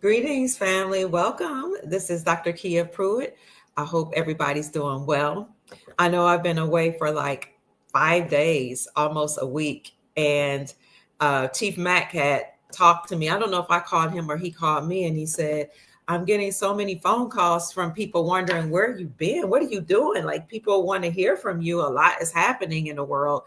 Greetings, family. Welcome. This is Dr. Kia Pruitt. I hope everybody's doing well. I know I've been away for like 5 days, almost a week, and Chief Mack had talked to me. I don't know if I called him or he called me, and he said, I'm getting so many phone calls from people wondering where you've been. What are you doing? Like, people want to hear from you. A lot is happening in the world.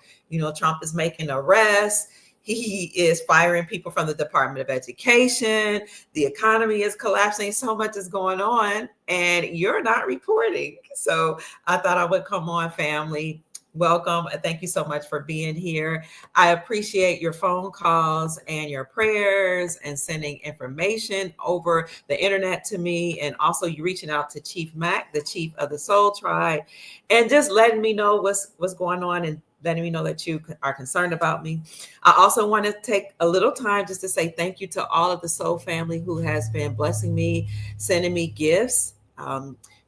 Trump is making arrests. He is firing people from the Department of Education. The economy is collapsing. So much is going on, and you're not reporting. So I thought I would come on, family. Welcome. Thank you so much for being here. I appreciate your phone calls and your prayers and sending information over the internet to me. And also you reaching out to Chief Mack, the chief of the Soul Tribe, and just letting me know what's going on and letting me know that you are concerned about me. I also want to take a little time just to say thank you to all of the Soul family who has been blessing me, sending me gifts.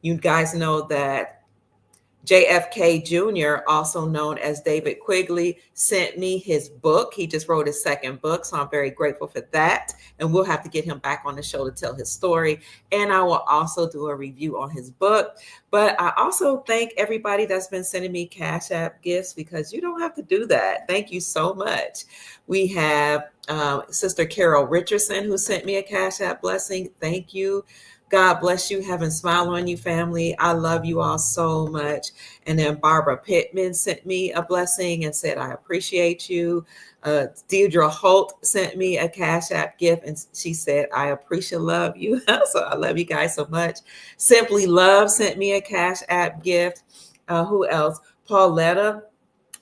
You guys know that JFK Jr., also known as David Quigley, sent me his book. He just wrote his second book, so I'm very grateful for that. And we'll have to get him back on the show to tell his story. And I will also do a review on his book. But I also thank everybody that's been sending me Cash App gifts, because you don't have to do that. Thank you so much. We have Sister Carol Richardson, who sent me a Cash App blessing. Thank you. God bless you. Heaven smile on you, family. I love you all so much. And then Barbara Pittman sent me a blessing and said, I appreciate you. Deidre Holt sent me a Cash App gift, and she said, I appreciate love you. So I love you guys so much. Simply Love sent me a Cash App gift. Who else? Pauletta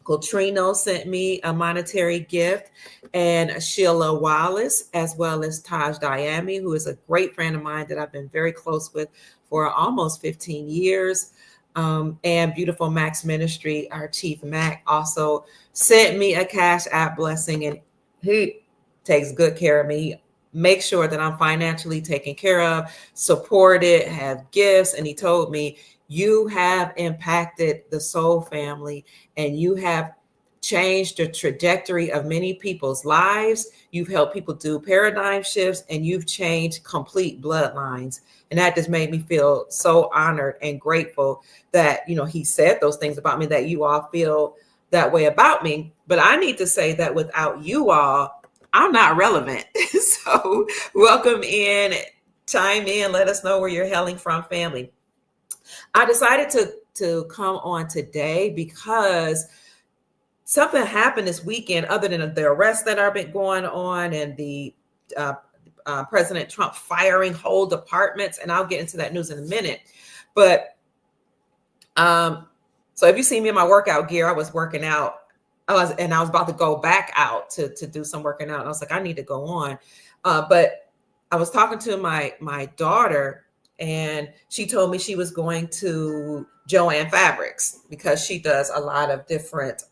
Coltrino sent me a monetary gift, and Sheila Wallace, as well as Taj Diami, who is a great friend of mine that I've been very close with for almost 15 years. And Beautiful Max Ministry, our Chief Mack, also sent me a Cash App blessing, and he takes good care of me. Make sure that I'm financially taken care of, supported, have gifts. And he told me, you have impacted the Soul family, and you have changed the trajectory of many people's lives. You've helped people do paradigm shifts, and you've changed complete bloodlines. And that just made me feel so honored and grateful that, he said those things about me, that you all feel that way about me. But I need to say that without you all, I'm not relevant. So welcome in, chime in, let us know where you're hailing from, family. I decided to come on today because something happened this weekend, other than the arrests that have been going on and the President Trump firing whole departments. And I'll get into that news in a minute. But so if you see me in my workout gear, I was working out. I was about to go back out to do some working out. And I was like, I need to go on. But I was talking to my daughter, and she told me she was going to Joann Fabrics because she does a lot of different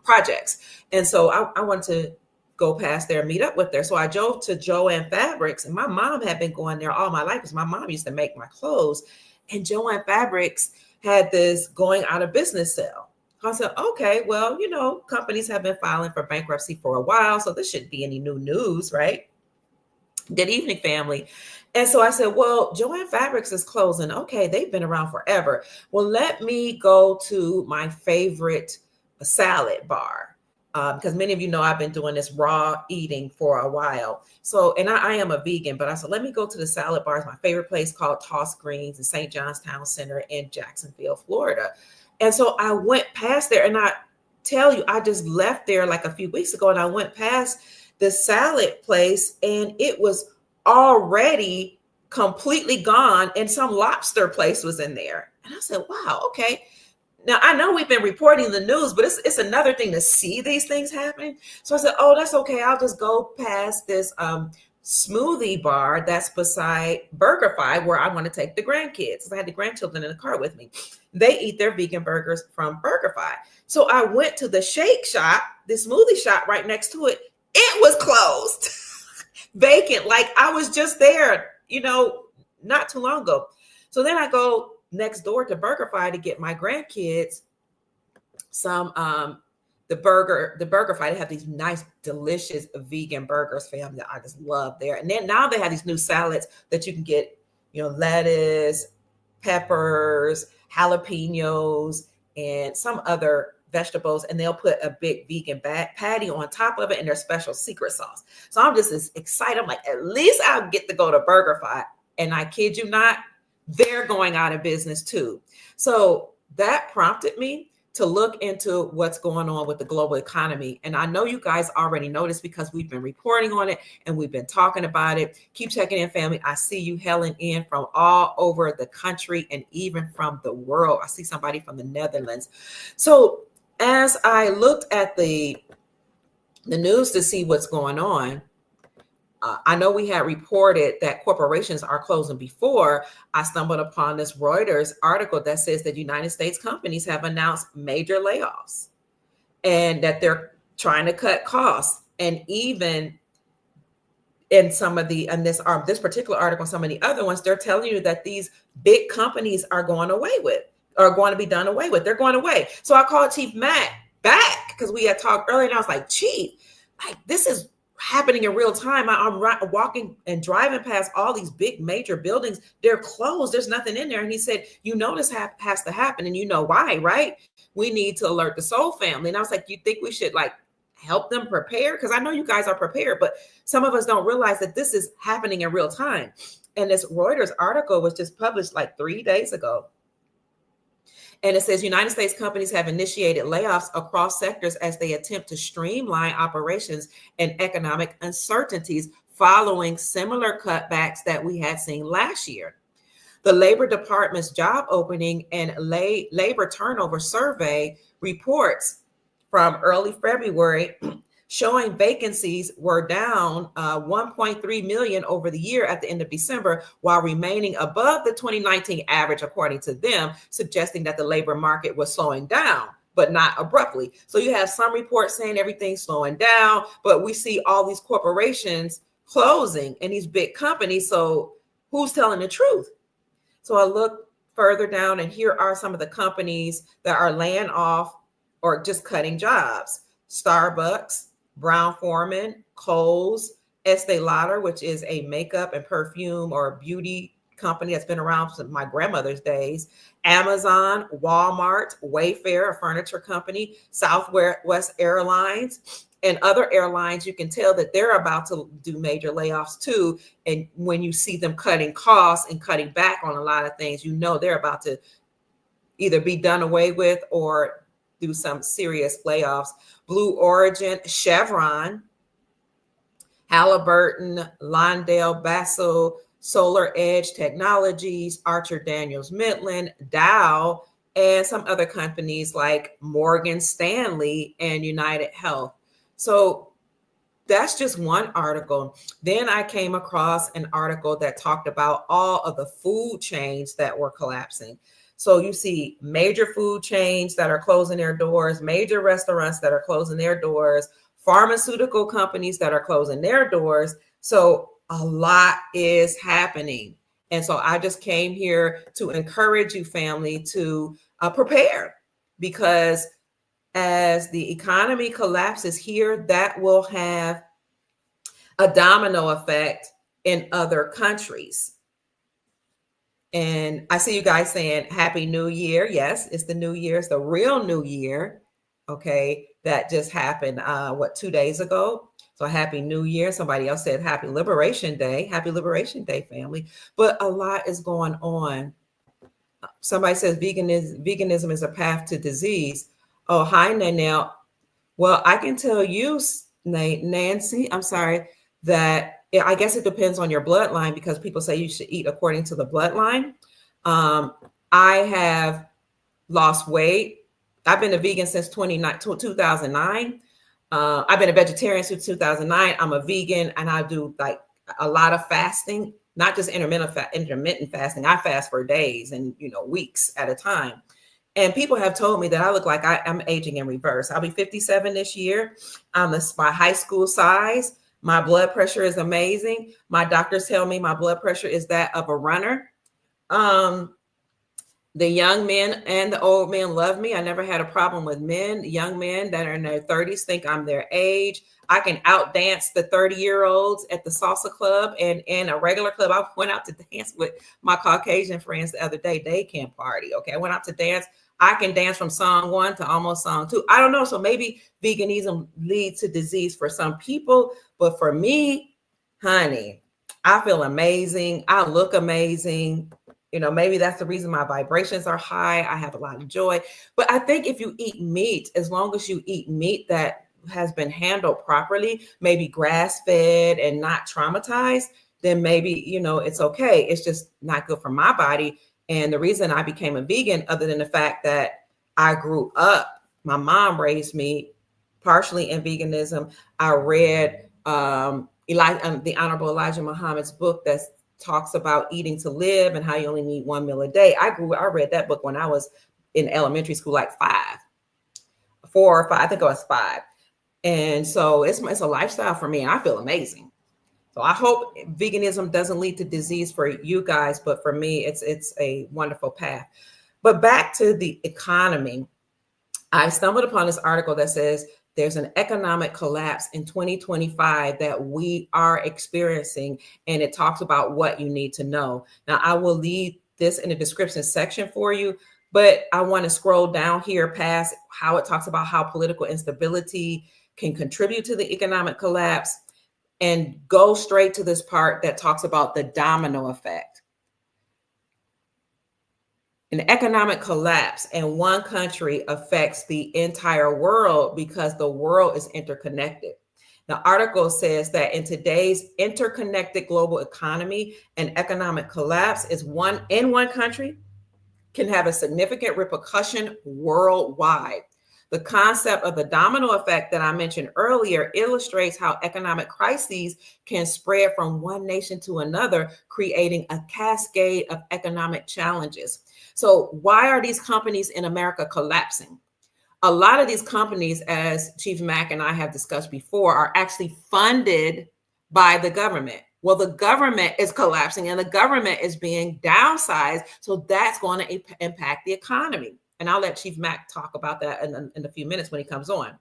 projects. And so I wanted to go past there and meet up with her. So I drove to Joann Fabrics, and my mom had been going there all my life because my mom used to make my clothes. And Joann Fabrics had this going out of business sale. I said, okay, well, companies have been filing for bankruptcy for a while, so this shouldn't be any new news, right? Good evening, family. And so I said, well, Joann Fabrics is closing. Okay, they've been around forever. Well, let me go to my favorite salad bar, because many of you know I've been doing this raw eating for a while. So, and I am a vegan, but I said, let me go to the salad bar. It's my favorite place, called Toss Greens in St. John's Town Center in Jacksonville, Florida. And so I went past there, and I tell you, I just left there like a few weeks ago, and I went past the salad place, and it was already completely gone, and some lobster place was in there. And I said, wow, okay. Now, I know we've been reporting the news, but it's another thing to see these things happen. So I said, oh, that's okay. I'll just go past this smoothie bar that's beside BurgerFi, where I want to take the grandkids. I had the grandchildren in the car with me. They eat their vegan burgers from BurgerFi. So I went to the shake shop, the smoothie shop right next to it. It was closed, vacant. Like I was just there, not too long ago. So then I go next door to BurgerFi to get my grandkids some the burger fight. They have these nice, delicious vegan burgers, family, that I just love there. And then now they have these new salads that you can get, lettuce, peppers, jalapenos, and some other vegetables, and they'll put a big vegan patty on top of it and their special secret sauce. So I'm just as excited. I'm like, at least I'll get to go to BurgerFi. And I kid you not, they're going out of business too. So that prompted me to look into what's going on with the global economy. And I know you guys already noticed because we've been reporting on it and we've been talking about it. Keep checking in, family. I see you hailing in from all over the country and even from the world. I see somebody from the Netherlands. So as I looked at the news to see what's going on, I know we had reported that corporations are closing before. I stumbled upon this Reuters article that says that United States companies have announced major layoffs and that they're trying to cut costs. And even in some of this particular article, some of the other ones, they're telling you that these big companies are going to be done away with. They're going away. So I called Chief Mack back because we had talked earlier, and I was like, Chief, this is happening in real time. I'm walking and driving past all these big major buildings. They're closed. There's nothing in there. And he said, this has to happen. And you know why, right? We need to alert the Soul family. And I was like, you think we should help them prepare? Because I know you guys are prepared, but some of us don't realize that this is happening in real time. And this Reuters article was just published 3 days ago. And it says United States companies have initiated layoffs across sectors as they attempt to streamline operations and economic uncertainties following similar cutbacks that we had seen last year. The Labor Department's job opening and labor turnover survey reports from early February showing vacancies were down 1.3 million over the year at the end of December, while remaining above the 2019 average, according to them, suggesting that the labor market was slowing down, but not abruptly. So you have some reports saying everything's slowing down, but we see all these corporations closing and these big companies. So who's telling the truth? So I look further down, and here are some of the companies that are laying off or just cutting jobs. Starbucks, Brown-Forman, Kohl's, Estee Lauder, which is a makeup and perfume or beauty company that's been around since my grandmother's days, Amazon, Walmart, Wayfair, a furniture company, Southwest Airlines, and other airlines. You can tell that they're about to do major layoffs too. And when you see them cutting costs and cutting back on a lot of things, they're about to either be done away with or do some serious layoffs. Blue Origin, Chevron, Halliburton, Lyndale, Basso, Solar Edge Technologies, Archer Daniels Midland, Dow, and some other companies like Morgan Stanley and United Health. So that's just one article. Then I came across an article that talked about all of the food chains that were collapsing. So you see major food chains that are closing their doors, major restaurants that are closing their doors, pharmaceutical companies that are closing their doors. So a lot is happening. And so I just came here to encourage you, family, to prepare, because as the economy collapses here, that will have a domino effect in other countries. And I see you guys saying Happy New Year. Yes, it's the new year. It's the real new year. Okay. That just happened, 2 days ago. So Happy New Year. Somebody else said Happy Liberation Day. Happy Liberation Day, family. But a lot is going on. Somebody says veganism is a path to disease. Oh, hi, Nanelle. Well, I can tell you, Nancy, I'm sorry, that I guess it depends on your bloodline, because people say you should eat according to the bloodline. I have lost weight. I've been a vegan since 2009. I've been a vegetarian since 2009. I'm a vegan, and I do a lot of fasting, not just intermittent fasting. I fast for days and weeks at a time. And people have told me that I look like I'm aging in reverse. I'll be 57 this year. I'm my high school size. My blood pressure is amazing. My doctors tell me my blood pressure is that of a runner. The young men and the old men love me. I never had a problem with men. Young men that are in their 30s think I'm their age. I can outdance the 30-year-olds at the salsa club and in a regular club. I went out to dance with my Caucasian friends the other day. They can party. Okay. I went out to dance. I can dance from song 1 to almost song 2. I don't know. So maybe veganism leads to disease for some people, but for me, honey, I feel amazing. I look amazing. You know, maybe that's the reason my vibrations are high. I have a lot of joy. But I think if you eat meat, as long as you eat meat that has been handled properly, maybe grass fed and not traumatized, then maybe, you know, it's okay. It's just not good for my body. And the reason I became a vegan, other than the fact that I grew up, my mom raised me partially in veganism. I read the Honorable Elijah Muhammad's book that talks about eating to live and how you only need 1 meal a day. I read that book when I was in elementary school, like 4 or 5. I think I was 5. And so it's a lifestyle for me, and I feel amazing. So I hope veganism doesn't lead to disease for you guys, but for me, it's a wonderful path. But back to the economy, I stumbled upon this article that says there's an economic collapse in 2025 that we are experiencing, and it talks about what you need to know. Now, I will leave this in the description section for you, but I want to scroll down here past how it talks about how political instability can contribute to the economic collapse and go straight to this part that talks about the domino effect. An economic collapse in one country affects the entire world because the world is interconnected. The article says that in today's interconnected global economy, an economic collapse in one country can have a significant repercussion worldwide. The concept of the domino effect that I mentioned earlier illustrates how economic crises can spread from one nation to another, creating a cascade of economic challenges. So why are these companies in America collapsing? A lot of these companies, as Chief Mack and I have discussed before, are actually funded by the government. Well, the government is collapsing and the government is being downsized. So that's going to impact the economy. And I'll let Chief Mack talk about that in a few minutes when he comes on.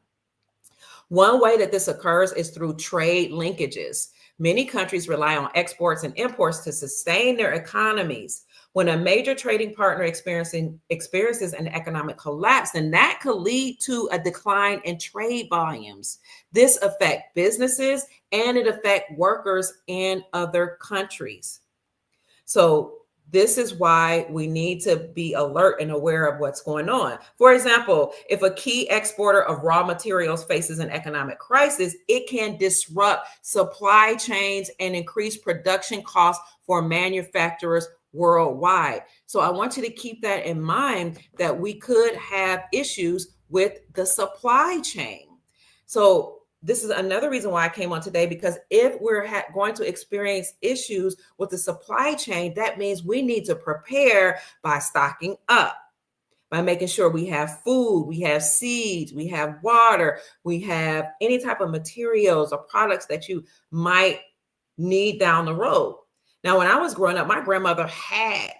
One way that this occurs is through trade linkages. Many countries rely on exports and imports to sustain their economies. When a major trading partner experiences an economic collapse, then that could lead to a decline in trade volumes. This affects businesses and it affects workers in other countries. So this is why we need to be alert and aware of what's going on. For example, if a key exporter of raw materials faces an economic crisis, it can disrupt supply chains and increase production costs for manufacturers worldwide. So I want you to keep that in mind, that we could have issues with the supply chain. So this is another reason why I came on today, because if we're going to experience issues with the supply chain, that means we need to prepare by stocking up, by making sure we have food, we have seeds, we have water, we have any type of materials or products that you might need down the road. Now, when I was growing up, my grandmother had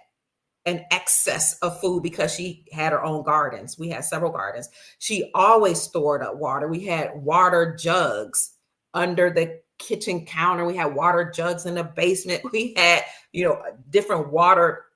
an excess of food because she had her own gardens. We had several gardens. She always stored up water. We had water jugs under the kitchen counter. We had water jugs in the basement. We had, different water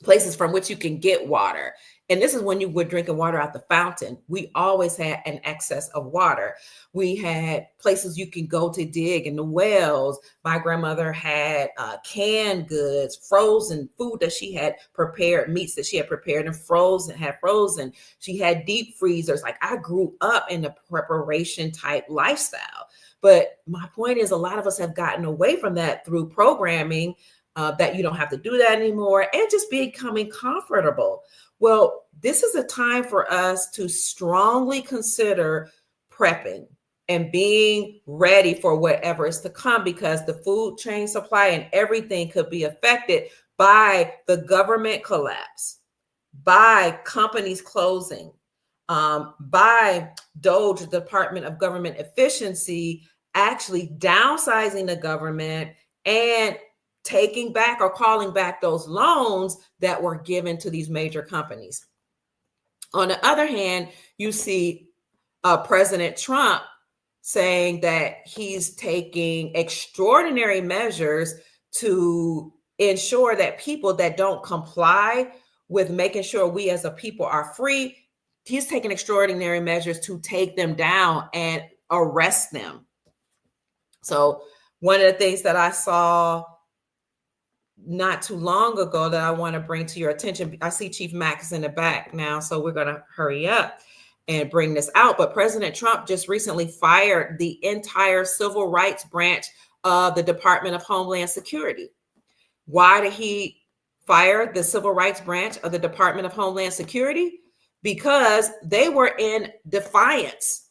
places from which you can get water. And this is when you were drinking water out the fountain. We always had an excess of water. We had places you can go to dig in the wells. My grandmother had canned goods, frozen food that she had prepared, meats that she had prepared and frozen. She had deep freezers. Like, I grew up in the preparation type lifestyle. But my point is, a lot of us have gotten away from that through programming, that you don't have to do that anymore, and just becoming comfortable. Well, this is a time for us to strongly consider prepping and being ready for whatever is to come, because the food chain supply and everything could be affected by the government collapse, by companies closing, by DOGE, Department of Government Efficiency, actually downsizing the government and taking back or calling back those loans that were given to these major companies. On the other hand, you see President Trump saying that he's taking extraordinary measures to ensure that people that don't comply with making sure we as a people are free, he's taking extraordinary measures to take them down and arrest them. So one of the things that I saw not too long ago that I want to bring to your attention, I see Chief Mack is in the back now, so we're going to hurry up and bring this out. But President Trump just recently fired the entire civil rights branch of the Department of Homeland Security. Why did he fire the civil rights branch of the Department of Homeland Security? Because they were in defiance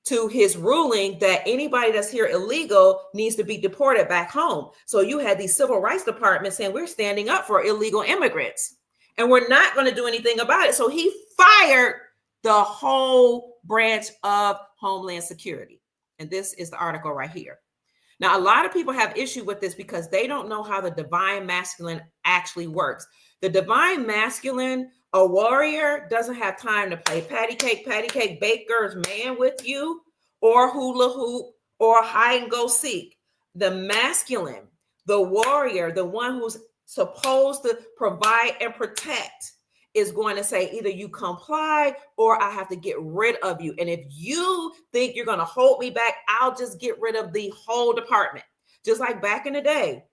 to his ruling that anybody that's here illegal needs to be deported back home. So you had the civil rights department saying we're standing up for illegal immigrants and we're not going to do anything about it. So he fired the whole branch of Homeland Security. And this is the article right here. Now, a lot of people have issue with this because they don't know how the divine masculine actually works. The divine masculine, a warrior, doesn't have time to play patty cake, baker's man with you, or hula hoop, or hide and go seek. The masculine, the warrior, the one who's supposed to provide and protect, is going to say either you comply or I have to get rid of you. And if you think you're going to hold me back, I'll just get rid of the whole department. Just like back in the day,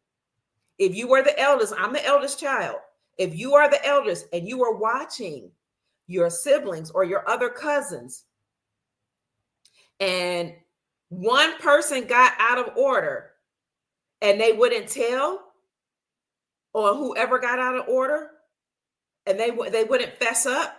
if you were the eldest, I'm the eldest child. If you are the eldest and you are watching your siblings or your other cousins, and one person got out of order and they wouldn't tell on whoever got out of order, and they wouldn't fess up,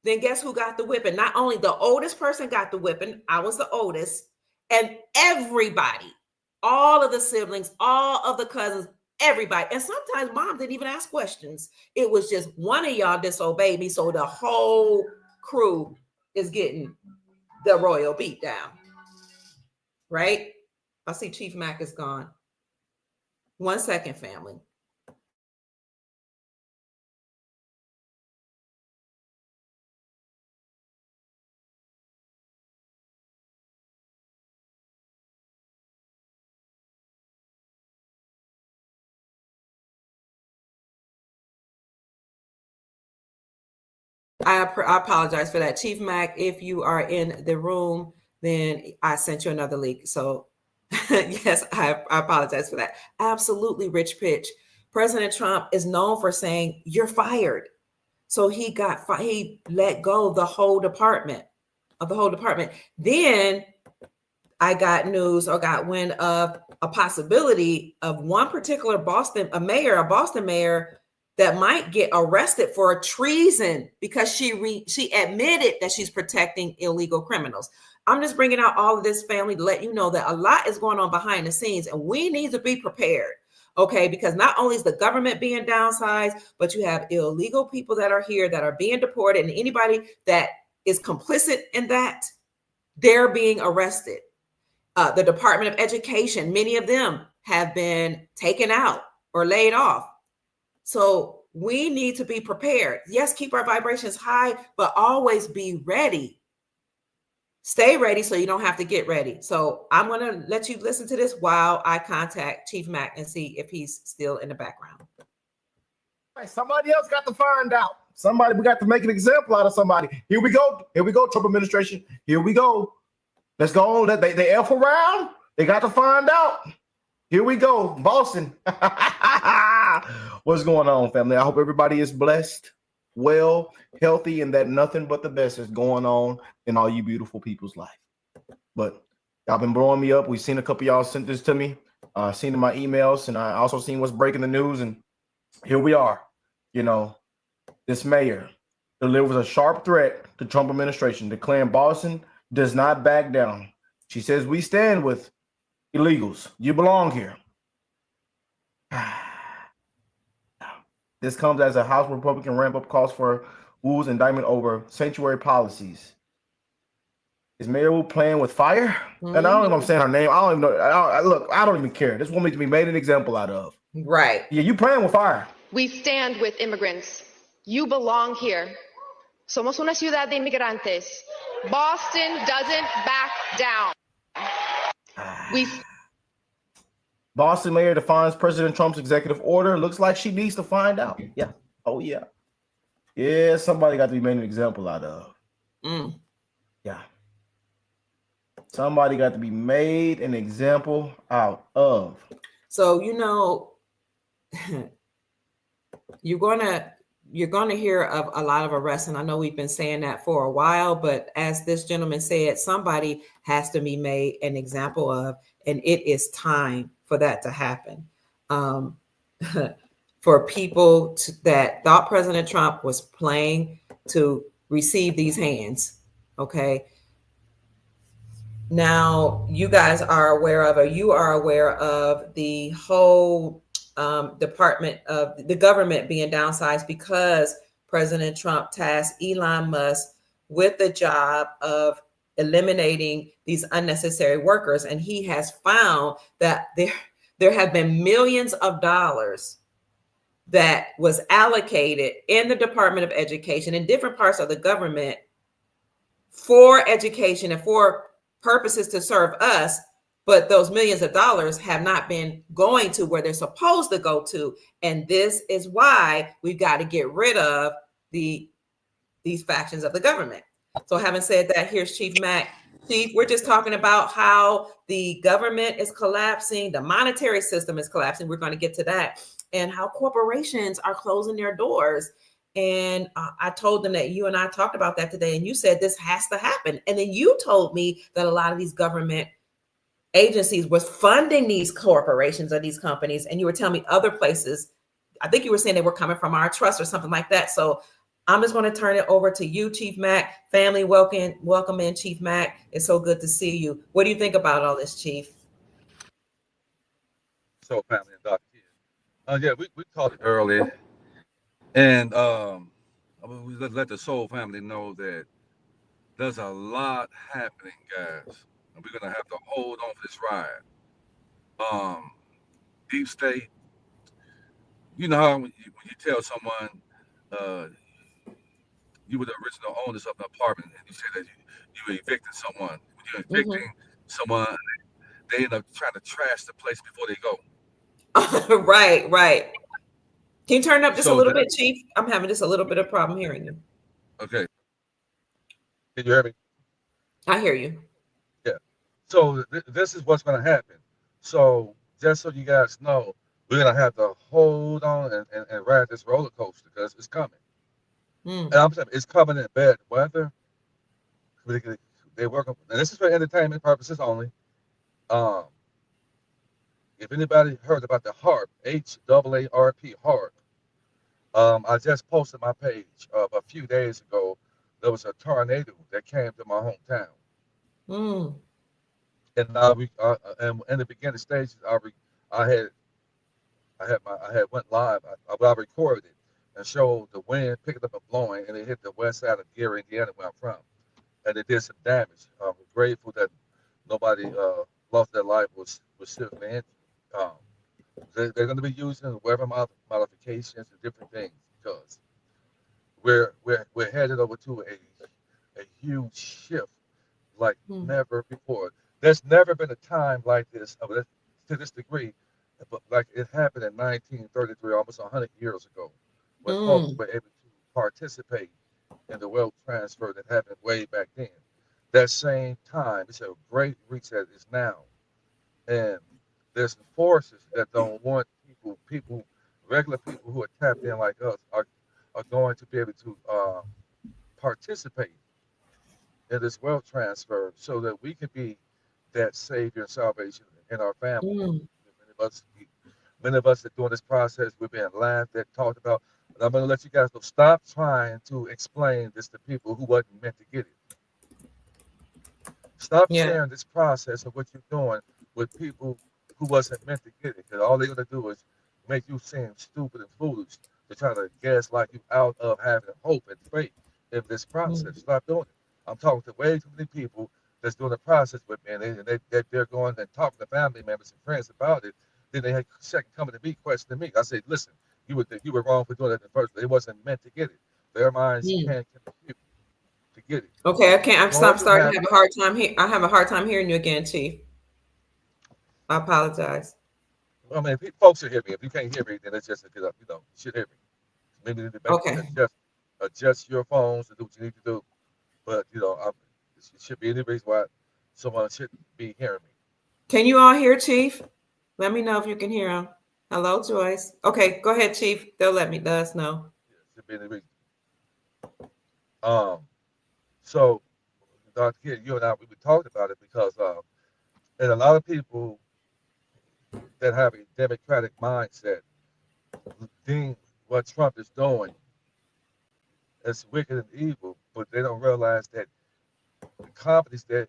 then guess who got the whipping? Not only the oldest person got the whipping, I was the oldest, and everybody, all of the siblings, all of the cousins, everybody. And sometimes mom didn't even ask questions. It was just one of y'all disobeyed me, so the whole crew is getting the royal beat down, right? I see Chief Mack is gone. 1 second, family. I apologize for that. Chief Mack, if you are in the room, then I sent you another link. So yes, I apologize for that. Absolutely, Rich Pitch. President Trump is known for saying you're fired. So he let go of the whole department. Then I got news or got wind of a possibility of one particular a Boston mayor that might get arrested for treason because she admitted that she's protecting illegal criminals. I'm just bringing out all of this, family, to let you know that a lot is going on behind the scenes, and we need to be prepared, okay? Because not only is the government being downsized, but you have illegal people that are here that are being deported, and anybody that is complicit in that, they're being arrested. The Department of Education, many of them have been taken out or laid off. So we need to be prepared. Yes, keep our vibrations high, but always be ready. Stay ready so you don't have to get ready. So I'm going to let you listen to this while I contact Chief Mack and see if he's still in the background. Somebody else got to find out. We got to make an example out of somebody. Here we go, Trump administration. Here we go. Let's go on. They F around. They got to find out. Here we go, Boston. What's going on, family? I hope everybody is blessed, well, healthy, and that nothing but the best is going on in all you beautiful people's life. But y'all been blowing me up. We've seen a couple of y'all sent this to me. Seen in my emails, and I also seen what's breaking the news. And here we are. You know, this mayor delivers a sharp threat to Trump administration, declaring Boston does not back down. She says, we stand with illegals. You belong here. This comes as a House Republican ramp up calls for Wu's indictment over sanctuary policies. Is Mayor Wu playing with fire? And I don't know if I'm saying her name. I don't even know. Look, I don't even care. This woman needs to be made an example out of. Right. Yeah, you playing with fire. We stand with immigrants. You belong here. Somos una ciudad de inmigrantes. Boston doesn't back down. Boston mayor defines President Trump's executive order. Looks like she needs to find out. Yeah. Oh, yeah. Yeah, somebody got to be made an example out of. Yeah. Somebody got to be made an example out of. So, you know, you're gonna hear of a lot of arrests, and I know we've been saying that for a while, but as this gentleman said, somebody has to be made an example of, and it is time for that to happen. For people that thought President Trump was playing to receive these hands, okay? Now, you guys are aware of, or you are aware of the whole department of the government being downsized because President Trump tasked Elon Musk with the job of eliminating these unnecessary workers. And he has found that there have been millions of dollars that was allocated in the Department of Education in different parts of the government for education and for purposes to serve us, but those millions of dollars have not been going to where they're supposed to go to. And this is why we've got to get rid of these factions of the government. So having said that, here's Chief Mack. Chief, we're just talking about how the government is collapsing, the monetary system is collapsing. We're going to get to that, and how corporations are closing their doors. And I told them that you and I talked about that today, and you said this has to happen. And then you told me that a lot of these government agencies was funding these corporations or these companies, and you were telling me other places. I think you were saying they were coming from our trust or something like that. So I'm just going to turn it over to you, Chief Mack. Family, welcome in, Chief Mack. It's so good to see you. What do you think about all this, Chief? So, family and Dr. Kid. Yeah, we talked earlier, and we let the Soul family know that there's a lot happening, guys, and we're gonna have to hold on for this ride. Deep state. You know how when you tell someone you were the original owners of the apartment, and you say that you were evicting someone. When you're evicting someone, they end up trying to trash the place before they go. Right. Can you turn up just a little bit, that, Chief? I'm having just a little bit of problem hearing you. Okay. Can you hear me? I hear you. Yeah. So this is what's going to happen. So just so you guys know, we're going to have to hold on and ride this roller coaster because it's coming. And I'm saying it's coming in bad weather. They work on, and this is for entertainment purposes only. If anybody heard about the HARP, HAARP, HARP, I just posted my page a few days ago. There was a tornado that came to my hometown, and in the beginning stages, I had went live. I recorded it and showed the wind picking up and blowing, and it hit the west side of Gary, Indiana, where I'm from, and it did some damage. I'm grateful that nobody lost their life was seriously injured. They're going to be using weather modifications and different things because we're headed over to a huge shift like never before. There's never been a time like this to this degree, but like it happened in 1933, almost 100 years ago, when folks were able to participate in the wealth transfer that happened way back then. That same time, it's a great reset is now, and there's forces that don't want regular people who are tapped in like us are going to be able to participate in this wealth transfer so that we can be that savior and salvation in our family. Many of us that doing this process, we're being laughed at, talked about. And I'm going to let you guys know, stop trying to explain this to people who wasn't meant to get it. Stop sharing this process of what you're doing with people who wasn't meant to get it, because all they're going to do is make you seem stupid and foolish to try to gaslight you out of having hope and faith in this process. Stop doing it. I'm talking to way too many people that's doing the process with me, and they're going and talking to family members and friends about it, Then they had second coming to me, questioning me. I said, listen, you were wrong for doing it in the first place. It wasn't meant to get it. Their minds can't compute to get it. Okay, I can't. I'm starting to have happen. a hard time here. I have a hard time hearing you again, Chief. I apologize. I mean, if folks should hear me. If you can't hear me, then it's just you know, you should hear me. Maybe you Okay. adjust your phones to do what you need to do. But you know, it should be any reason why someone shouldn't be hearing me. Can you all hear Chief? Let me know if you can hear him. Hello, Joyce. Okay, go ahead, Chief. They'll let us know. Yeah, should be any reason. So Dr. Kid, you and I, we talked about it because and a lot of people that have a democratic mindset think what Trump is doing is wicked and evil, but they don't realize that the companies that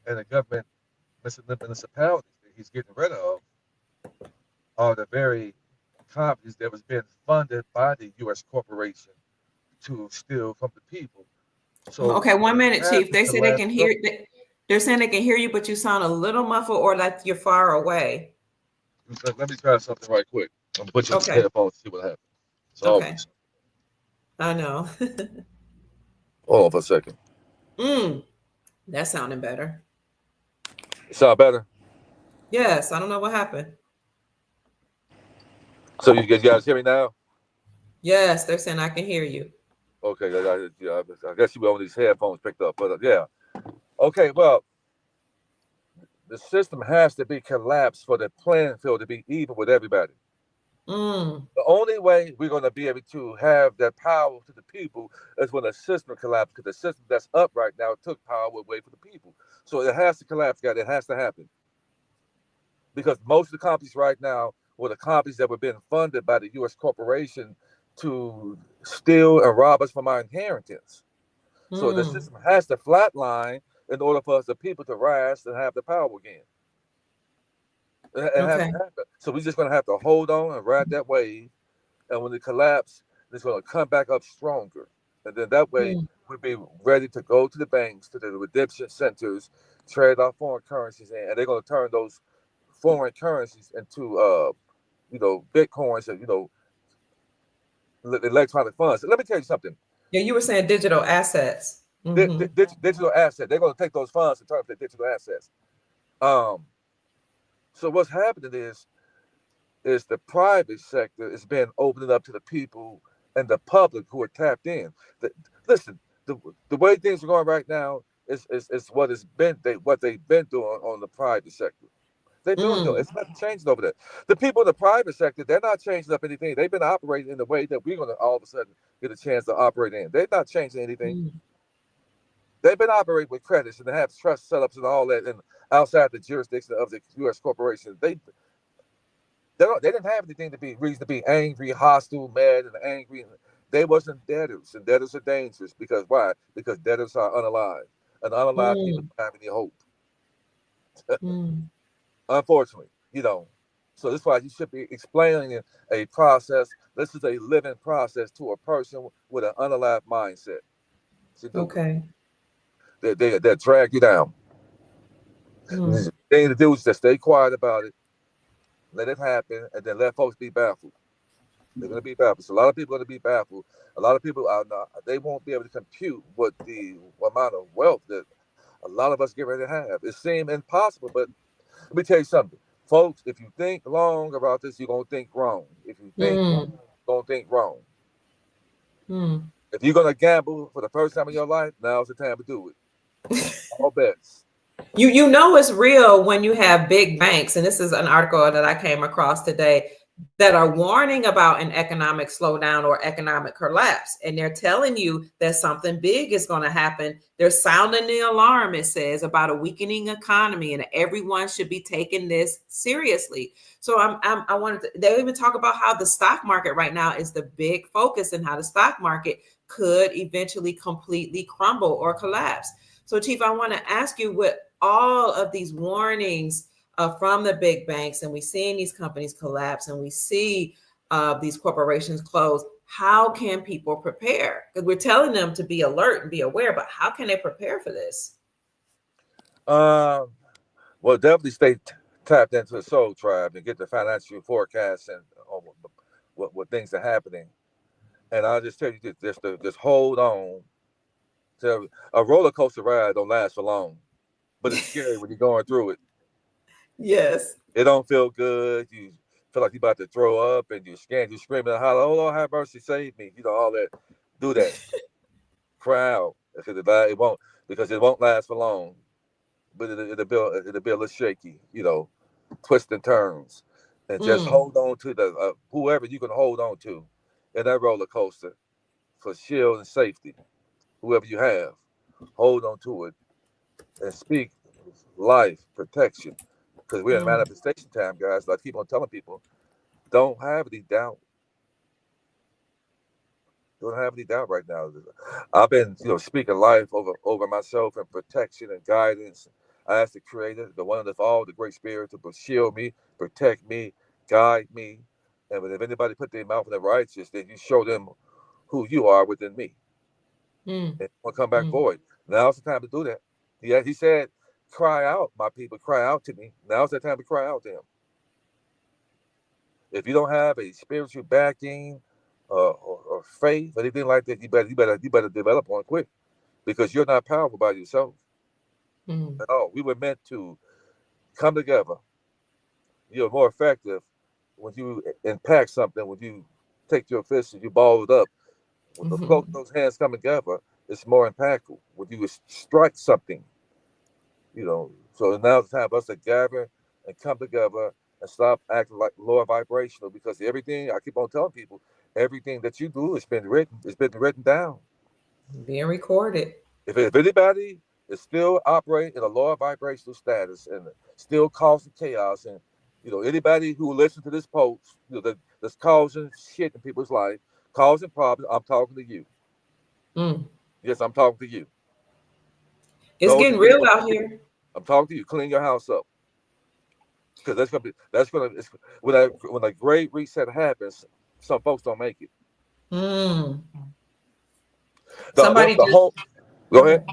and the government municipalities that he's getting rid of are the very companies that was being funded by the U.S. corporation to steal from the people. So okay, 1 minute, Chief. They say they can hear. They're saying they can hear you, but you sound a little muffled or like you're far away. Let me try something right quick. I'm gonna put you on the headphones and see what happens. So, okay. I know. Hold on for a second. That's sounding better. Sound better? Yes. I don't know what happened. So you guys hear me now? Yes, they're saying I can hear you. Okay, I guess you were on these headphones picked up, but yeah. Okay, well, the system has to be collapsed for the playing field to be even with everybody. The only way we're going to be able to have that power to the people is when the system collapses, because the system that's up right now took power away from the people. So it has to collapse, guys. It has to happen. Because most of the companies right now were the companies that were being funded by the U.S. corporation to steal and rob us from our inheritance. So the system has to flatline in order for us, the people, to rise and have the power again. It has to happen. So we're just going to have to hold on and ride that wave. And when it collapses, it's going to come back up stronger. And then that way, we'll be ready to go to the banks, to the redemption centers, trade our foreign currencies in. And they're going to turn those foreign currencies into, Bitcoins and, electronic funds. Let me tell you something. Yeah, you were saying digital assets. Digital asset. They're going to take those funds and turn them into digital assets. So what's happening is the private sector is being opened up to the people and the public who are tapped in. Listen, the way things are going right now is what they've been doing on the private sector. They're doing it. It's not changing over there. The people in the private sector, they're not changing up anything. They've been operating in the way that we're going to all of a sudden get a chance to operate in. They're not changing anything. They've been operating with credits and they have trust setups and all that, and outside the jurisdiction of the U.S. corporation. They didn't have anything to be reason to be angry, hostile, mad, and angry. They wasn't debtors, and debtors are dangerous because why? Because debtors are unalive, and unalive people don't have any hope. Unfortunately, So that's why you should be explaining a process. This is a living process to a person with an unalive mindset. Okay. That drag you down. The thing to do is just stay quiet about it, let it happen, and then let folks be baffled. They're going to be baffled. So a lot of people are going to be baffled. A lot of people are not. They won't be able to compute what the amount of wealth that a lot of us get ready to have. It seems impossible, but let me tell you something, folks. If you think long about this, you're going to think wrong. If you think wrong, you're going to think wrong. If you're going to gamble for the first time in your life, now's the time to do it. All bets. You know it's real when you have big banks, and this is an article that I came across today, that are warning about an economic slowdown or economic collapse. And they're telling you that something big is going to happen. They're sounding the alarm, it says, about a weakening economy, and everyone should be taking this seriously. So I wanted to, they even talk about how the stock market right now is the big focus, and how the stock market could eventually completely crumble or collapse. So Chief, I want to ask you, with all of these warnings from the big banks, and we're seeing these companies collapse, and we see these corporations close, how can people prepare? Because we're telling them to be alert and be aware, but how can they prepare for this? Well, definitely stay tapped into the soul tribe and get the financial forecasts and what things are happening. And I'll just tell you, just hold on. To a roller coaster ride don't last for long, but it's scary when you're going through it. Yes. It don't feel good. You feel like you're about to throw up, and you're scared. You're screaming and holler, "Oh Lord, have mercy, save me!" You know, all that. Do that. Cry out because it won't last for long. But it'll be a little shaky. You know, twists and turns, and just hold on to the whoever you can hold on to in that roller coaster for shield and safety. Whoever you have, hold on to it and speak life protection. Because we're in manifestation time, guys. I keep on telling people, don't have any doubt. Don't have any doubt right now. I've been, speaking life over myself and protection and guidance. I ask the Creator, the one of all, the great spirit, to shield me, protect me, guide me. And if anybody put their mouth in the righteous, then you show them who you are within me. And we'll come back forward. Now's the time to do that. Yeah, he said, cry out, my people, cry out to me. Now's the time to cry out to him. If you don't have a spiritual backing or faith or anything like that, you better develop one quick, because you're not powerful by yourself at all. We were meant to come together. You're more effective when you impact something, when you take your fist and you ball it up. When those hands come together, it's more impactful. When you strike something, so now's the time for us to gather and come together and stop acting like lower vibrational, because everything, I keep on telling people, everything that you do has been written. It's been written down. Being recorded. If anybody is still operating in a lower vibrational status and still causing chaos, and anybody who listens to this post, that's causing shit in people's life, causing problems, I'm talking to you. Yes, I'm talking to you. It's getting real out here. I'm talking to you. Clean your house up, because when a great reset happens, some folks don't make it. Go ahead.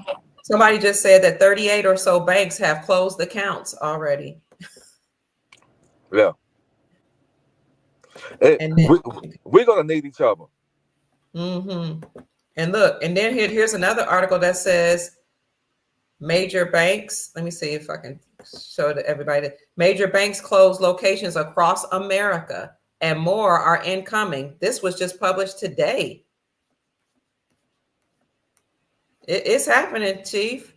Somebody just said that 38 or so banks have closed accounts already. Yeah. We're gonna need each other. And look, and then here's another article that says major banks. Let me see if I can show to everybody. Major banks close locations across America, and more are incoming. This was just published today. It's happening, Chief.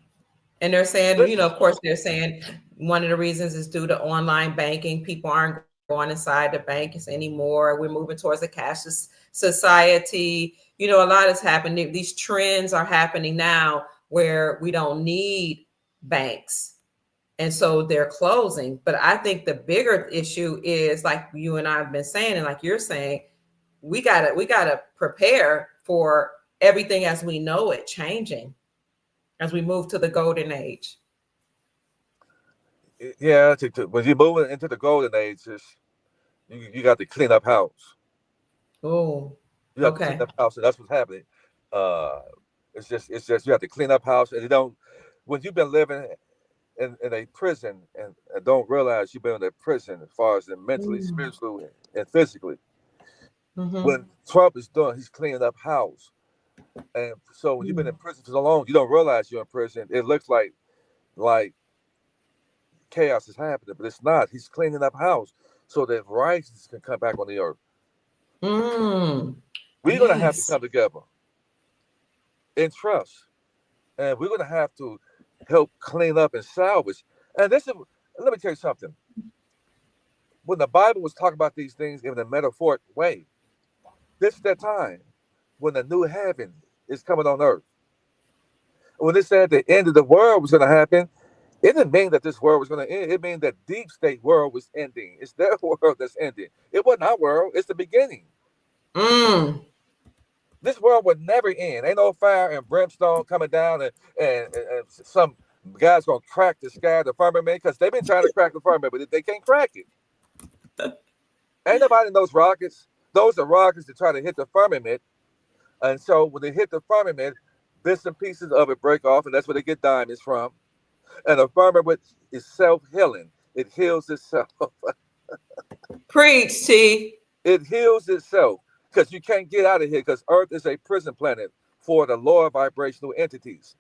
And they're saying, of course, they're saying one of the reasons is due to online banking. People aren't going inside the banks anymore. We're moving towards a cashless society. A lot is happening. These trends are happening now where we don't need banks. And so they're closing. But I think the bigger issue is, like you and I have been saying, and like you're saying, we gotta prepare for everything as we know it changing as we move to the golden age. Yeah, when you're moving into the golden age, you got to clean up house. Oh, you have to clean up house, and that's what's happening. It's just you have to clean up house, and when you've been living in a prison and don't realize you've been in a prison as far as mentally, spiritually, and physically. When Trump is done, he's cleaning up house. And so when you've been in prison for so long, you don't realize you're in prison. It looks like chaos is happening, but it's not. He's cleaning up house so that righteousness can come back on the earth. We're going to have to come together in trust, and we're going to have to help clean up and salvage. And let me tell you something. When the Bible was talking about these things in a metaphoric way, this is that time when the new heaven is coming on earth. When it said the end of the world was going to happen, it didn't mean that this world was going to end. It means that deep state world was ending. It's their world that's ending. It wasn't our world. It's the beginning. This world would never end. Ain't no fire and brimstone coming down and some guys going to crack the sky, the firmament, because they've been trying to crack the firmament, but they can't crack it. Ain't nobody in those rockets. Those are rockets that try to hit the firmament. And so when they hit the firmament, bits and pieces of it break off, and that's where they get diamonds from. And the firmament is self-healing. it heals itself. Preach, T. It heals itself because you can't get out of here because Earth is a prison planet for the lower vibrational entities.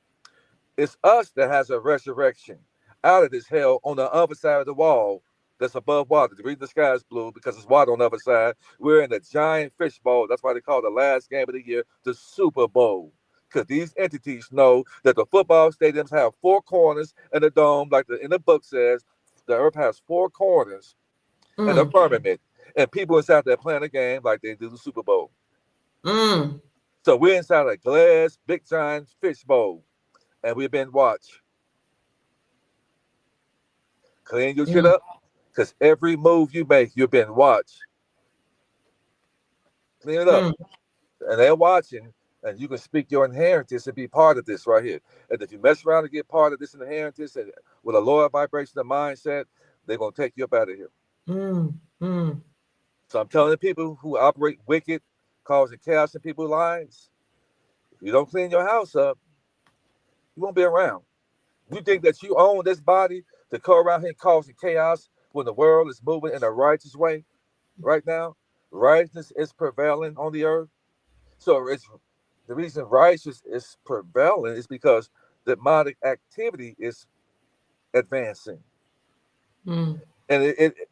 It's us that has a resurrection out of this hell on the other side of the wall that's above water. The reason the sky is blue because it's water on the other side. We're in a giant fish bowl. That's why they call the last game of the year the Super Bowl. Because these entities know that the football stadiums have four corners and a dome, like in the book says, the earth has four corners and a firmament. And people inside there playing a game like they do the Super Bowl. So we're inside a glass, big giant fish bowl. And we've been watched. Clean your shit up. Because every move you make, you've been watched. Clean it up. And they're watching. And you can speak your inheritance and be part of this right here. And if you mess around and get part of this inheritance and with a lower vibration of mindset, they're going to take you up out of here. So I'm telling the people who operate wicked, causing chaos in people's lives, if you don't clean your house up, you won't be around. You think that you own this body to go around here causing chaos when the world is moving in a righteous way right now? Righteousness is prevailing on the earth. So it's the reason righteousness is prevailing is because demonic activity is advancing. And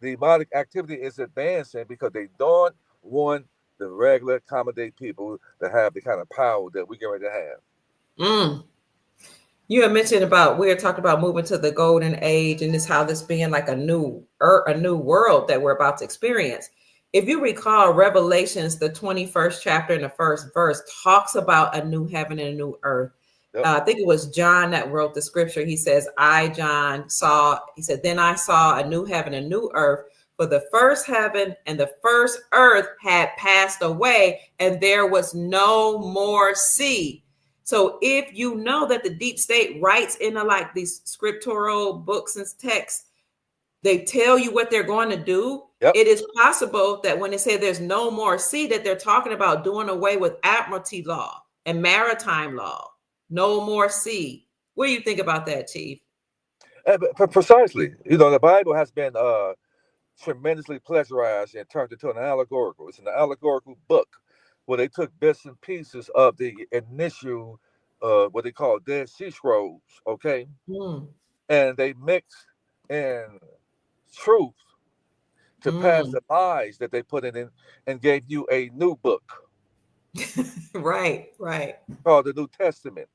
demonic activity is advancing because they don't want the regular accommodate people to have the kind of power that we get ready to have. You had mentioned about we were talking about moving to the golden age and this how this being like a new world that we're about to experience. If you recall, Revelations, the 21st chapter and the first verse talks about a new heaven and a new earth. Yep. I think it was John that wrote the scripture. He says, then I saw a new heaven, a new earth, for the first heaven and the first earth had passed away and there was no more sea. So if you know that the deep state writes in like these scriptural books and texts, they tell you what they're going to do. Yep. It is possible that when they say there's no more sea, that they're talking about doing away with admiralty law and maritime law. No more sea. What do you think about that, Chief? Precisely. You know, the Bible has been tremendously pleasurized and turned into an allegorical. It's an allegorical book where they took bits and pieces of the initial, what they call Dead Sea Scrolls, okay? And they mixed in truth to pass the lies that they put in and gave you a new book. Right. Called the New Testament.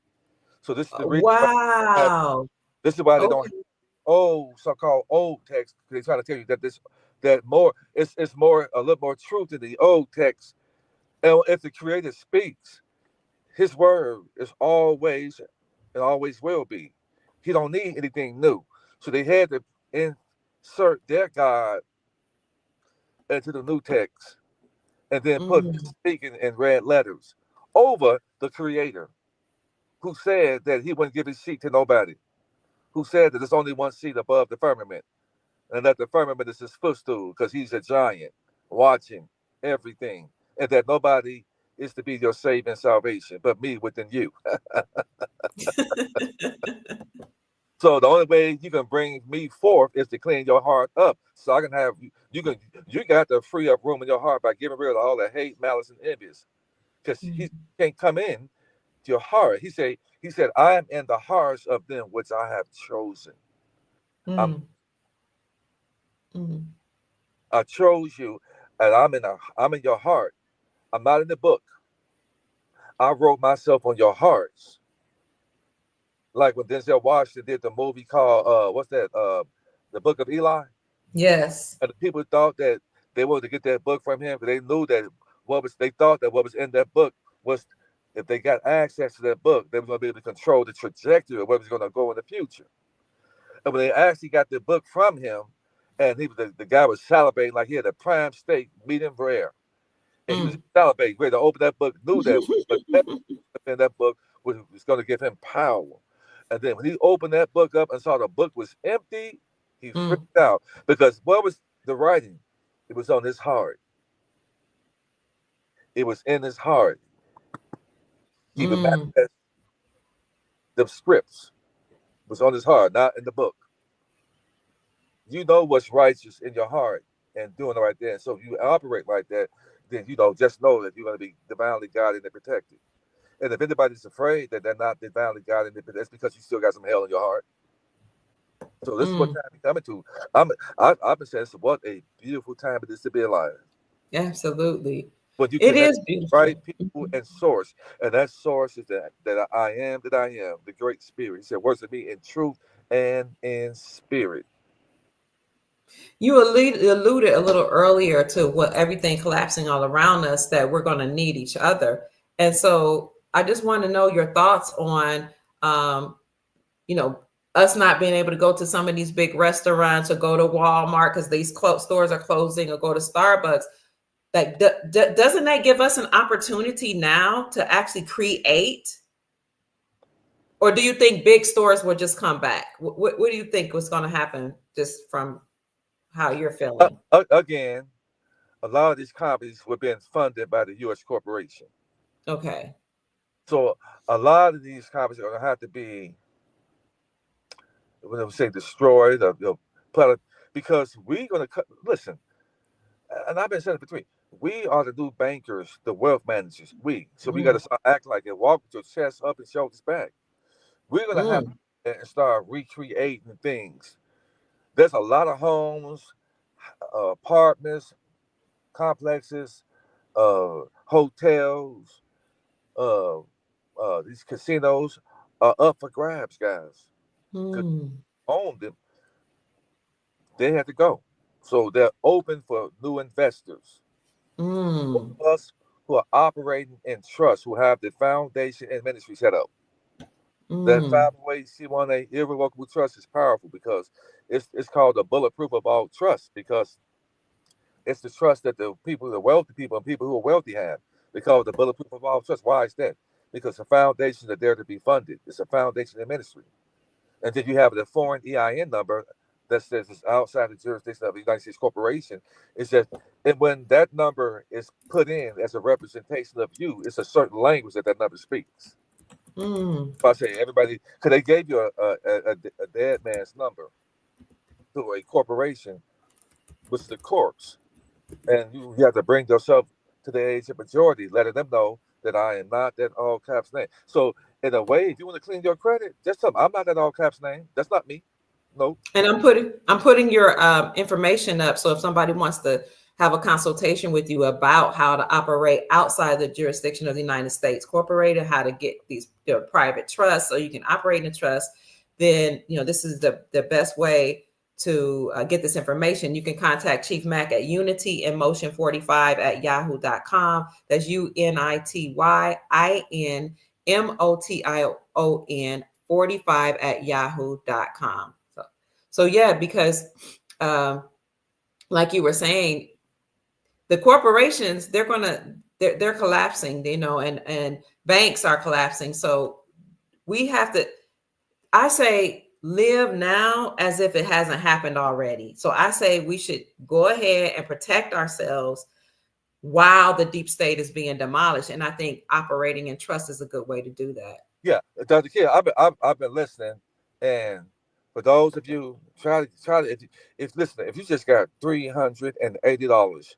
So this is the reason. Wow. This is why they don't have so-called old text. They try to tell you that it's more a little more truth in the old text. And if the Creator speaks, His word is always and always will be. He don't need anything new. So they had to insert their God into the new text and then put speaking in red letters over the Creator, who said that He wouldn't give His seat to nobody, who said that there's only one seat above the firmament, and that the firmament is His footstool because He's a giant watching everything, and that nobody is to be your saving salvation but me within you. So the only way you can bring me forth is to clean your heart up, so I can have you got to free up room in your heart by getting rid of all the hate, malice, and envious, because He can't come in to your heart. He said, I am in the hearts of them which I have chosen. I chose you, and I'm in your heart. I'm not in the book. I wrote myself on your hearts. Like when Denzel Washington did the movie called what's that? The Book of Eli. Yes. And the people thought that they wanted to get that book from him, but they knew that they thought that what was in that book was, if they got access to that book, they were going to be able to control the trajectory of where was going to go in the future. And when they actually got the book from him, and the guy was salivating like he had a prime steak, medium rare, and he was salivating, ready to open that book, knew that in that book was going to give him power. And then when he opened that book up and saw the book was empty, he freaked out, because what was the writing? It was on his heart. It was in his heart. Even manifest the scripts was on his heart, not in the book. you know what's righteous in your heart and doing the right thing. So if you operate like that, then just know that you're going to be divinely guided and protected. And if anybody's afraid that they're not divinely guided, that's because you still got some hell in your heart. So this is what time we're coming to. I've been saying, what a beautiful time it is to be alive. Absolutely. When you It connect is beautiful. right people and source, and that source is that I am that I am, the Great Spirit. He said, worship me in truth and in spirit. You alluded a little earlier to what everything collapsing all around us, that we're going to need each other. And so I just want to know your thoughts on, um, you know, us not being able to go to some of these big restaurants or go to Walmart because these stores are closing, or go to Starbucks. Like, doesn't that give us an opportunity now to actually create? Or do you think big stores will just come back? What do you think was going to happen, just from how you're feeling? Again, a lot of these companies were being funded by the U.S. corporation. Okay. So a lot of these companies are going to have to be, when they say destroyed, because we're going to listen. And I've been saying it for 3. We are the new bankers, the wealth managers. So we got to start acting like it. Walk with your chest up and shoulders back. We're going to have to start recreating things. There's a lot of homes, apartments, complexes, hotels, these casinos are up for grabs, guys. Own them, they have to go. So they're open for new investors. Those of us who are operating in trust, who have the foundation and ministry set up. That 501c1a irrevocable trust is powerful because it's called the bulletproof of all trust, because it's the trust that the wealthy people and people who are wealthy have. They call it the bulletproof of all trust. Why is that? Because the foundations are there to be funded. It's a foundation in ministry. And then you have the foreign EIN number that says it's outside the jurisdiction of the United States corporation. It's just, and when that number is put in as a representation of you, it's a certain language that number speaks. If I say everybody, because they gave you a dead man's number to a corporation, which is the corpse, and you have to bring yourself to the age of majority, letting them know that I am not that all caps name. So in a way, if you want to clean your credit, just tell them I'm not that all caps name. That's not me. No. And I'm putting your information up. So if somebody wants to have a consultation with you about how to operate outside the jurisdiction of the United States Corporated, how to get these private trusts so you can operate in a trust, then this is the best way to get this information. You can contact Chief Mack at unityinmotion45@yahoo.com. That's UNITYINMOTION 45@yahoo.com. So yeah, because like you were saying, the corporations, they're collapsing, and banks are collapsing. So we have to, I say, live now as if it hasn't happened already. So I say we should go ahead and protect ourselves while the deep state is being demolished. And I think operating in trust is a good way to do that. Yeah, Dr. Kidd, I've been listening, and for those of you try to if you just got $380,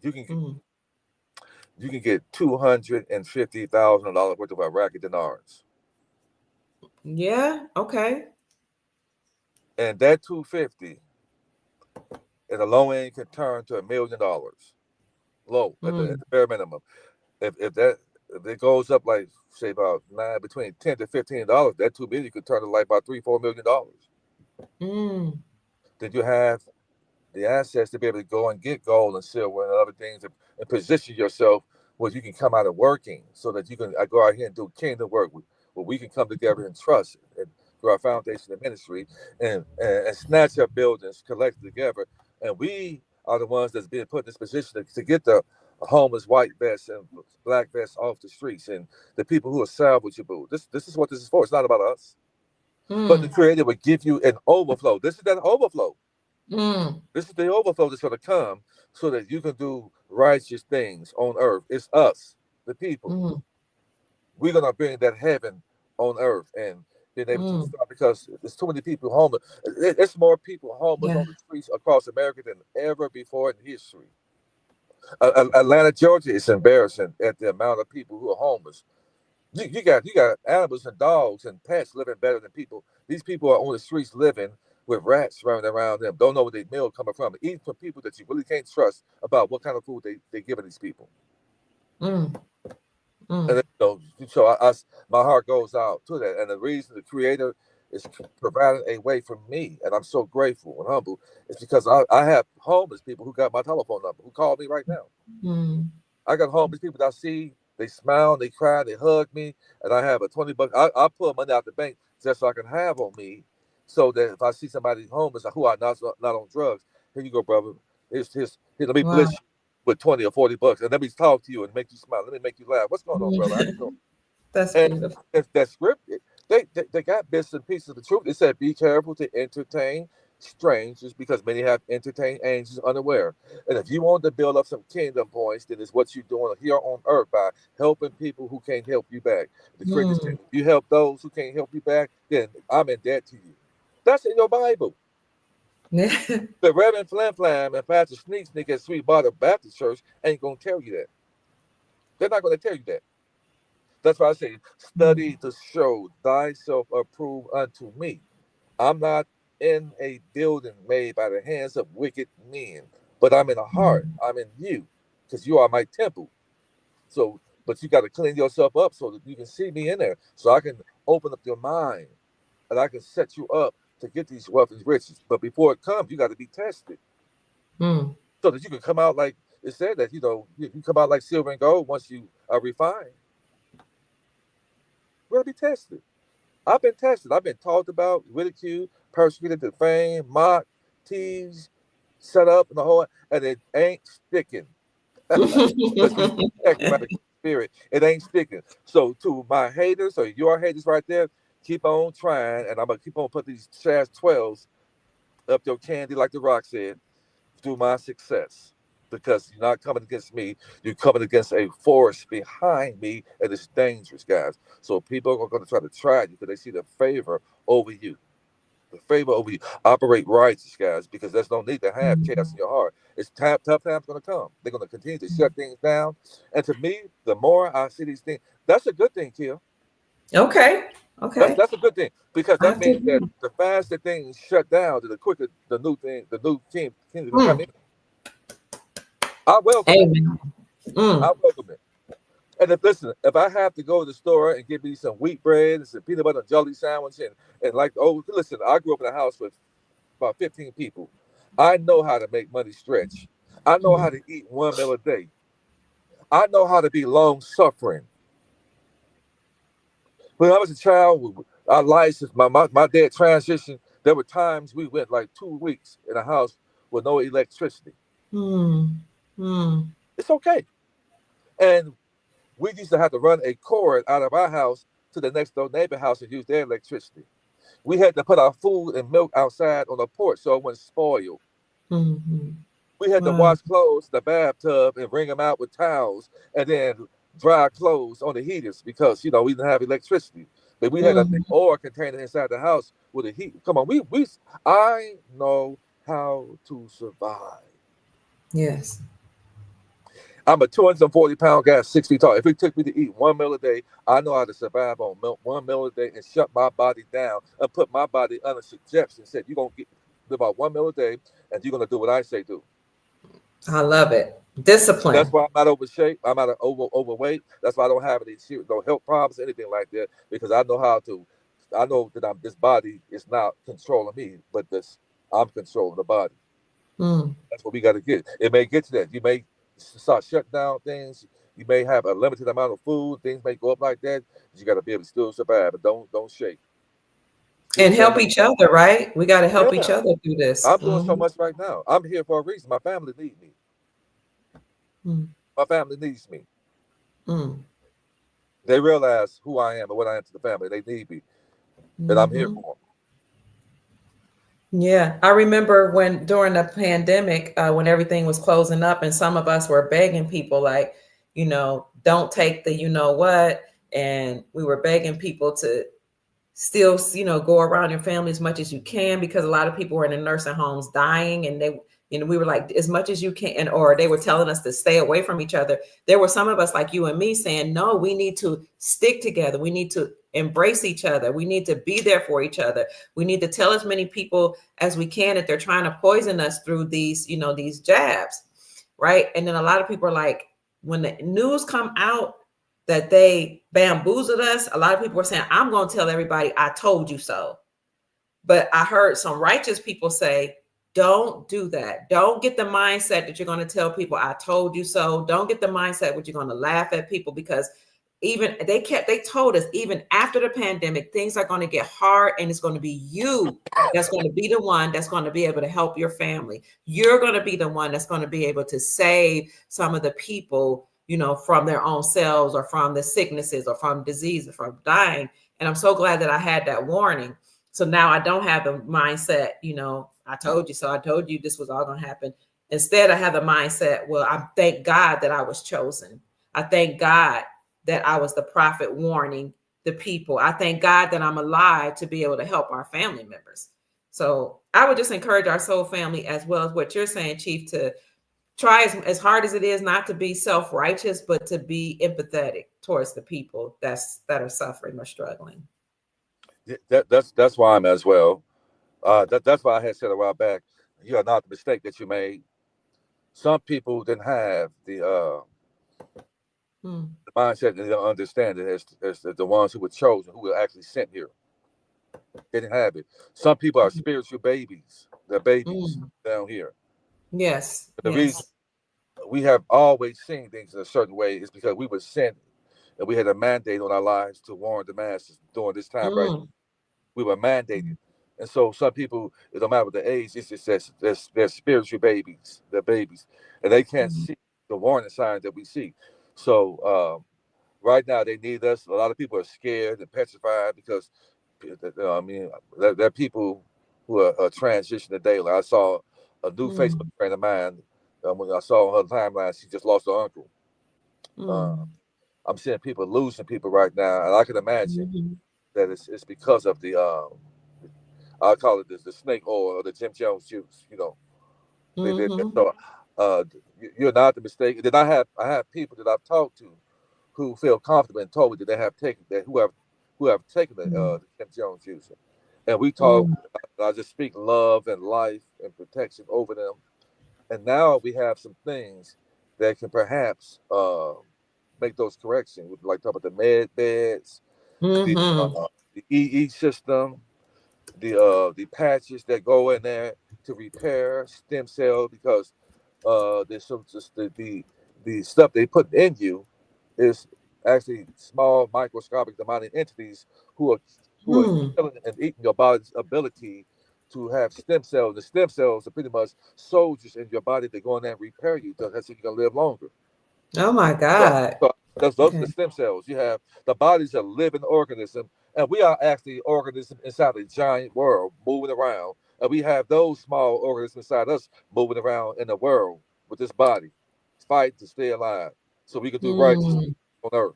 you can get $250,000 worth of Iraqi dinars. Yeah. Okay. And that 250 in the low end can turn to $1 million. Low at the bare minimum. If it goes up, like say about between $10 to $15, that $2 million could turn to like about $3-4 million. Then you have the assets to be able to go and get gold and silver and other things, and position yourself where you can come out of working, so that you can go out here and do kingdom work where we can come together and trust and through our foundation of ministry and snatch up buildings, collect together. And we are the ones that's being put in this position to get the homeless white vests and black vests off the streets, and the people who are salvageable. This is what this is for. It's not about us. But the Creator will give you an overflow. This is that overflow. This is the overflow that's going to come so that you can do righteous things on earth. It's us, the people. We're going to bring that heaven on earth. And being able to start, because there's too many people homeless. It's more people homeless on the streets across America than ever before in history. Atlanta, Georgia is embarrassing at the amount of people who are homeless. You got animals and dogs and pets living better than people. These people are on the streets living with rats running around them. Don't know where their meal coming from. Eating from people that you really can't trust about what kind of food they giving these people. And so my heart goes out to that. And the reason the Creator is providing a way for me, and I'm so grateful and humble, is because I have homeless people who got my telephone number, who call me right now. I got homeless people that I see, they smile, they cry, they hug me, and I have a $20. I pull money out the bank just so I can have on me, so that if I see somebody homeless who are not on drugs, here you go, brother. Here, let me bless you with 20 or 40 bucks, and let me talk to you and make you smile. Let me make you laugh. What's going on, brother? How you doing? That's beautiful. That script, they got bits and pieces of the truth. It said, be careful to entertain strangers, because many have entertained angels unaware. And if you want to build up some kingdom points, then it's what you're doing here on earth by helping people who can't help you back. The Creator said, if you help those who can't help you back, then I'm in debt to you. That's in your Bible. The Reverend Flam Flam and Pastor Sneak at Sweetwater Baptist Church ain't going to tell you that. They're not going to tell you that. That's why I say, study to show thyself approved unto me. I'm not in a building made by the hands of wicked men, but I'm in a heart. I'm in you, because you are my temple. So, but you got to clean yourself up so that you can see me in there, so I can open up your mind and I can set you up to get these wealth and riches. But before it comes, you got to be tested, so that you can come out like it said that, you come out like silver and gold once you are refined. We're going to be tested. I've been tested. I've been talked about, ridiculed, persecuted, defamed, mocked, teased, set up, and it ain't sticking. Because you protected by the Spirit, it ain't sticking. So to my haters, or your haters right there, keep on trying, and I'm gonna keep on putting these Chaz 12s up your candy, like the Rock said, through my success. Because you're not coming against me, you're coming against a force behind me, and it's dangerous, guys. So people are going to try you because they see the favor over you. The favor over you. Operate righteous, guys, because there's no need to have chaos in your heart. It's tough times going to come. They're going to continue to shut things down. And to me, the more I see these things, that's a good thing, Kia. Okay. That's a good thing, because that means that the faster things shut down, the quicker the new team is going to come in. I welcome it. I welcome it. And if I have to go to the store and get me some wheat bread and some peanut butter and jelly sandwich and I grew up in a house with about 15 people. I know how to make money stretch. I know how to eat one meal a day. I know how to be long suffering. When I was a child, our license, my dad transitioned. There were times we went like 2 weeks in a house with no electricity. It's okay. And we used to have to run a cord out of our house to the next door neighbor house and use their electricity. We had to put our food and milk outside on the porch so it wouldn't spoil. We had to wash clothes in the bathtub and wring them out with towels and then dry clothes on the heaters because, we didn't have electricity. But we had a big oil container inside the house with a heat. Come on, I know how to survive. Yes. I'm a 240-pound guy, 6 feet tall. If it took me to eat one meal a day, I know how to survive on one meal a day and shut my body down and put my body under subjection. Said, you're going to live about one meal a day, and you're going to do what I say do. I love it. Discipline. That's why I'm not overshape. I'm not overweight. That's why I don't have any no health problems, anything like that, because I know that this body is not controlling me, but I'm controlling the body. That's what we got to get. It may get to that. You may start shutting down things. You may have a limited amount of food. Things may go up like that. You got to be able to still survive, but don't shake. And help each other, right? We got to help each other through this. I'm doing so much right now. I'm here for a reason. My family needs me. My family needs me. They realize who I am and what I am to the family. They need me, and I'm here for them. Yeah, I remember during the pandemic, when everything was closing up, and some of us were begging people, like, don't take the what, and we were begging people to still, go around your family as much as you can, because a lot of people were in the nursing homes dying, and they, we were like, as much as you can, or they were telling us to stay away from each other. There were some of us like you and me saying, no, we need to stick together. We need to embrace each other. We need to be there for each other. We need to tell as many people as we can that they're trying to poison us through these, these jabs. Right. And then a lot of people are like, when the news come out that they bamboozled us, a lot of people were saying, I'm going to tell everybody I told you so. But I heard some righteous people say, don't do that. Don't get the mindset that you're going to tell people I told you so. Don't get the mindset that you're going to laugh at people, because even they told us, even after the pandemic, things are going to get hard, and it's going to be you that's going to be the one that's going to be able to help your family. You're going to be the one that's going to be able to save some of the people, from their own selves, or from the sicknesses, or from disease, or from dying. And I'm so glad that I had that warning. So now I don't have the mindset, I told you so. I told you this was all going to happen. Instead, I have the mindset, well, I thank God that I was chosen. I thank God that I was the prophet warning the people. I thank God that I'm alive to be able to help our family members. So I would just encourage our soul family, as well as what you're saying, Chief, to try as hard as it is not to be self-righteous, but to be empathetic towards the people that are suffering or struggling. That's why I'm as well. That's why I had said a while back, you are not the mistake that you made. Some people didn't have the mindset, and they don't understand it as the ones who were chosen, who were actually sent here. They didn't have it. Some people are spiritual babies. They're babies down here. Yes. The reason we have always seen things in a certain way is because we were sent, and we had a mandate on our lives to warn the masses during this time, right? We were mandated. And so some people, it don't matter what the age, it's just that they're spiritual babies. They're babies. And they can't see the warning signs that we see. So right now they need us. A lot of people are scared and petrified because, there are people who are transitioning daily. I saw a new Facebook friend of mine. When I saw her timeline, she just lost her uncle. I'm seeing people losing people right now, and I can imagine that it's because of the I call it the snake oil or the Jim Jones juice. So you're not the mistake. Then I have people that I've talked to who feel comfortable and told me that they have taken that who have taken the Jim Jones juice, and we talk. I just speak love and life and protection over them, and now we have some things that can perhaps make those corrections. Like talk about the med beds, the EE system, the patches that go in there to repair stem cells, because there's some just the stuff they put in you is actually small microscopic demonic entities who are killing and eating your body's ability to have stem cells. The stem cells are pretty much soldiers in your body that go in there and repair you. That's how you can live longer. Oh my God. So those are the stem cells. You have the body's a living organism, and we are actually organisms inside a giant world moving around. And we have those small organisms inside us moving around in the world with this body, fighting to stay alive, so we can do righteousness on earth.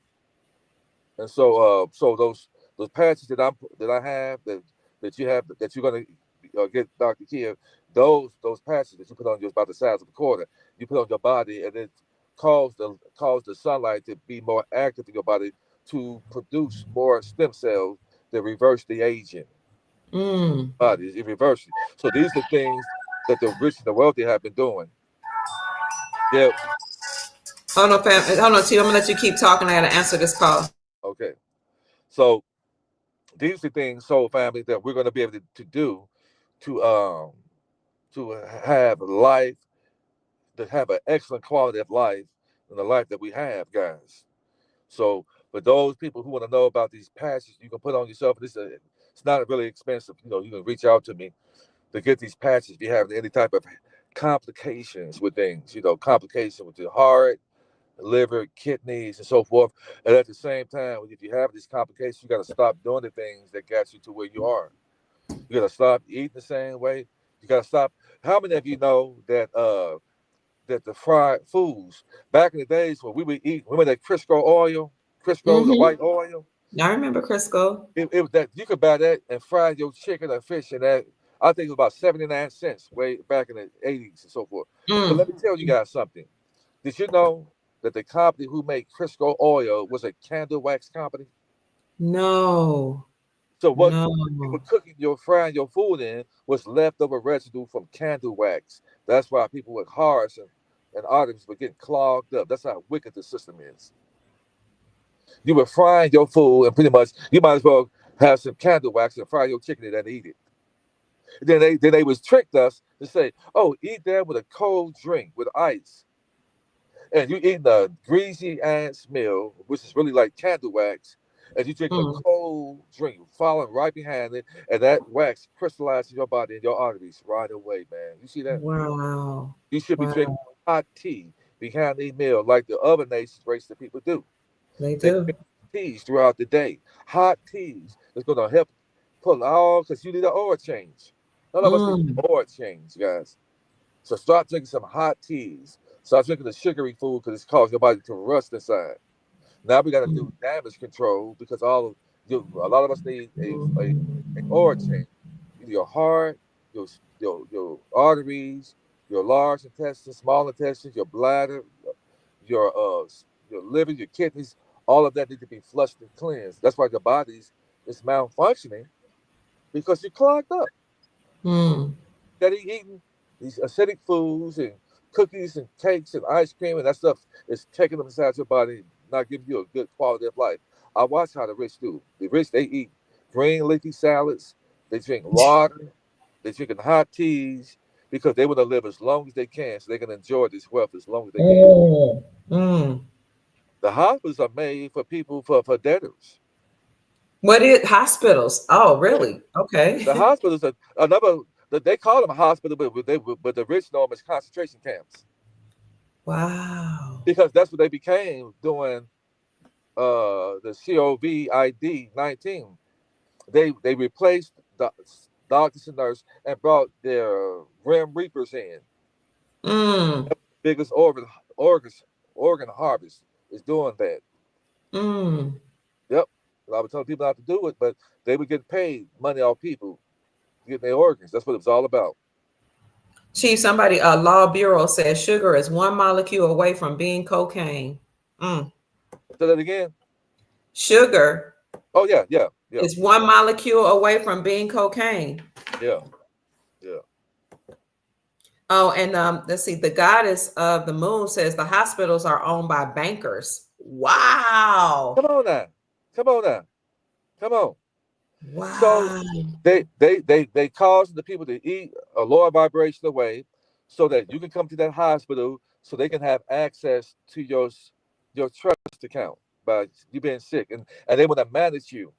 And so those patches that I have that you have that you're gonna get, Dr. Kia, those patches that you put on just about the size of a quarter, you put on your body, and it cause the sunlight to be more active in your body to produce more stem cells that reverse the aging. Body, it reverses. So these are things that the rich and the wealthy have been doing. Yeah. Hold on, fam. Hold on, Chief. I'm gonna let you keep talking. I gotta answer this call. Okay. So these are things, soul family, that we're going to be able to do to have life, to have an excellent quality of life in the life that we have, guys. So for those people who want to know about these patches, you can put on yourself. It's not really expensive. You can reach out to me to get these patches if you have any type of complications with things. Complication with your heart, liver, kidneys, and so forth. And at the same time, if you have these complications, you got to stop doing the things that got you to where you are. You got to stop eating the same way. You got to stop. How many of you know that that the fried foods back in the days when we would eat, remember that Crisco oil, the white oil? I remember Crisco. It was that you could buy that and fry your chicken or fish, and that I think it was about 79 cents way back in the 80s and so forth. But let me tell you guys something. Did you know that the company who made Crisco oil was a candle wax company? No, So what no. you were cooking your frying your food in was leftover residue from candle wax. That's why people with hearts and arteries were getting clogged up. That's how wicked the system is. You were frying your food, and pretty much you might as well have some candle wax and fry your chicken and then eat it. Then they was tricked us to say, "Oh, eat that with a cold drink with ice," and you eating a greasy ass meal, which is really like candle wax, and you drinking a Mm. cold drink, following right behind it, and that wax crystallizes in your body and your arteries right away, man. You see that? Wow. You should be drinking Wow. hot tea behind the meal, like the other nations, race of people do. They They do. drink teas throughout the day, hot teas. That's going to help pull all because you need an oil change. None of us need Mm. an oil change, guys. So start drinking some hot teas. Start drinking the sugary food because it's causing your body to rust inside. Now we got to Mm. do damage control because a lot of us need a oil change. Your heart, your your arteries, your large intestines, small intestines, your bladder, your uh your liver, your kidneys, all of that need to be flushed and cleansed. That's why the body's is malfunctioning because you're clogged up. Mm. That he eating these acidic foods and cookies and cakes and ice cream and that stuff is taking them inside your body, not giving you a good quality of life. I watch how the rich do. The rich they eat green leafy salads, they drink water, they drinking hot teas because they want to live as long as they can so they can enjoy this wealth as long as they can. Mm. Mm. The hospitals are made for people for debtors. What is hospitals? Oh, Yeah, really? the Okay. hospitals are another. They call them a hospital, but the rich know them as concentration camps Wow. because that's what they became doing the COVID-19. They replaced the doctors and nurses and brought their Rim Reapers in. Mm. Biggest organ harvest is doing that. Mm. Yep. I was telling people not to do it, but they would get paid money off people getting their organs. That's what it was all about. Chief, somebody, Law Bureau says sugar is one molecule away from being cocaine. Mm. Say that again. Sugar Oh yeah. is one molecule away from being cocaine. Yeah, yeah. Oh, and let's see. The goddess of the moon says the hospitals are owned by bankers. Come Wow. on now. Come on now. Come on. So Wow. they cause the people to eat a lower vibration away so that you can come to that hospital so they can have access to your trust account by you being sick and they want to manage you.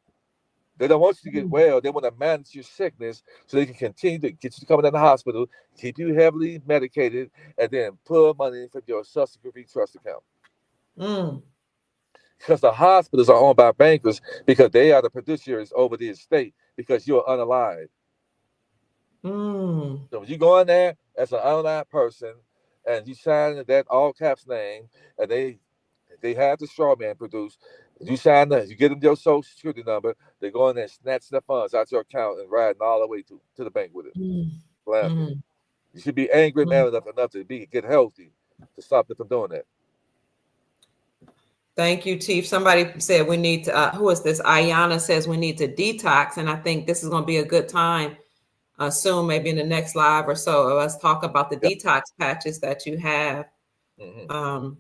They don't want you to get well. They want to manage your sickness so they can continue to get you to come into the hospital, keep you heavily medicated, and then put money from your Social Security trust account. Mm. Because the hospitals are owned by bankers because they are the fiduciaries over the estate because you're unalive. Mm. So when you go in there as an unalive person and you sign that all caps name and they have the straw man produced, you sign that, you get them your social security number, they go in there and snatch the funds out your account and ride all the way to the bank with it. Mm. Gladly. Mm. You should be angry Mm. man enough to get healthy to stop them from doing that. Thank you, Chief. Somebody said we need to, who is this? Ayana says we need to detox. And I think this is going to be a good time soon, maybe in the next live or so. Let's talk about the Yep. detox patches that you have. Mm-hmm.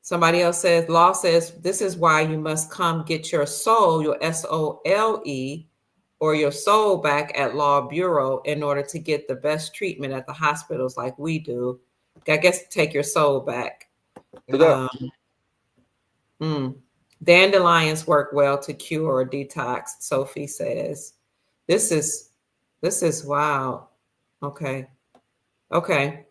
Somebody else says, Law says, this is why you must come get your soul, your SOLE, or your soul back at Law Bureau in order to get the best treatment at the hospitals like we do. I guess take your soul back. No doubt. Um, Dandelions work well to cure or detox, Sophie says. This is wow. Okay. Okay.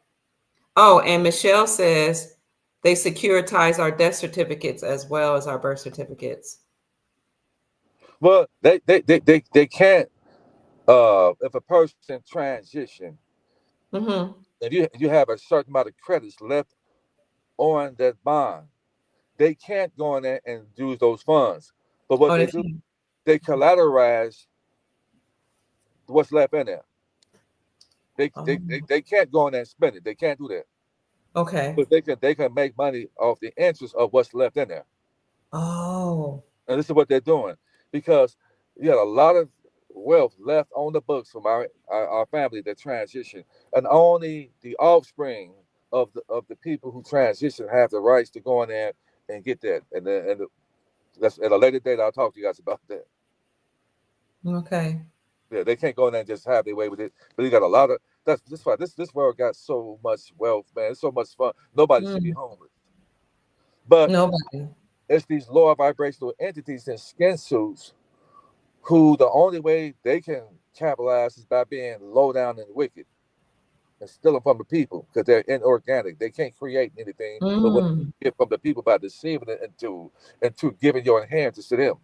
Oh, and Michelle says they securitize our death certificates as well as our birth certificates. Well, they can't if a person transition, Mm-hmm. if you have a certain amount of credits left on that bond, they can't go in there and use those funds. But what Oh, they do, they collateralize what's left in there. They can't go in there and spend it. They can't do that. okay. But they can make money off the interest of what's left in there. Oh. And this is what they're doing, because you had a lot of wealth left on the books from our family that transition, and only the offspring of the people who transition have the rights to go in there and get that. And that's at a later date. I'll talk to you guys about that. Okay. Yeah, they can't go in there and just have their way with it. But you got a lot of this why this world got so much wealth, man. It's so much fun. Nobody should be homeless. But Nobody. it's these lower vibrational entities in skin suits who the only way they can capitalize is by being low down and wicked and stealing from the people, because they're inorganic. They can't create anything but what you get from the people by deceiving it into giving your inheritance to them.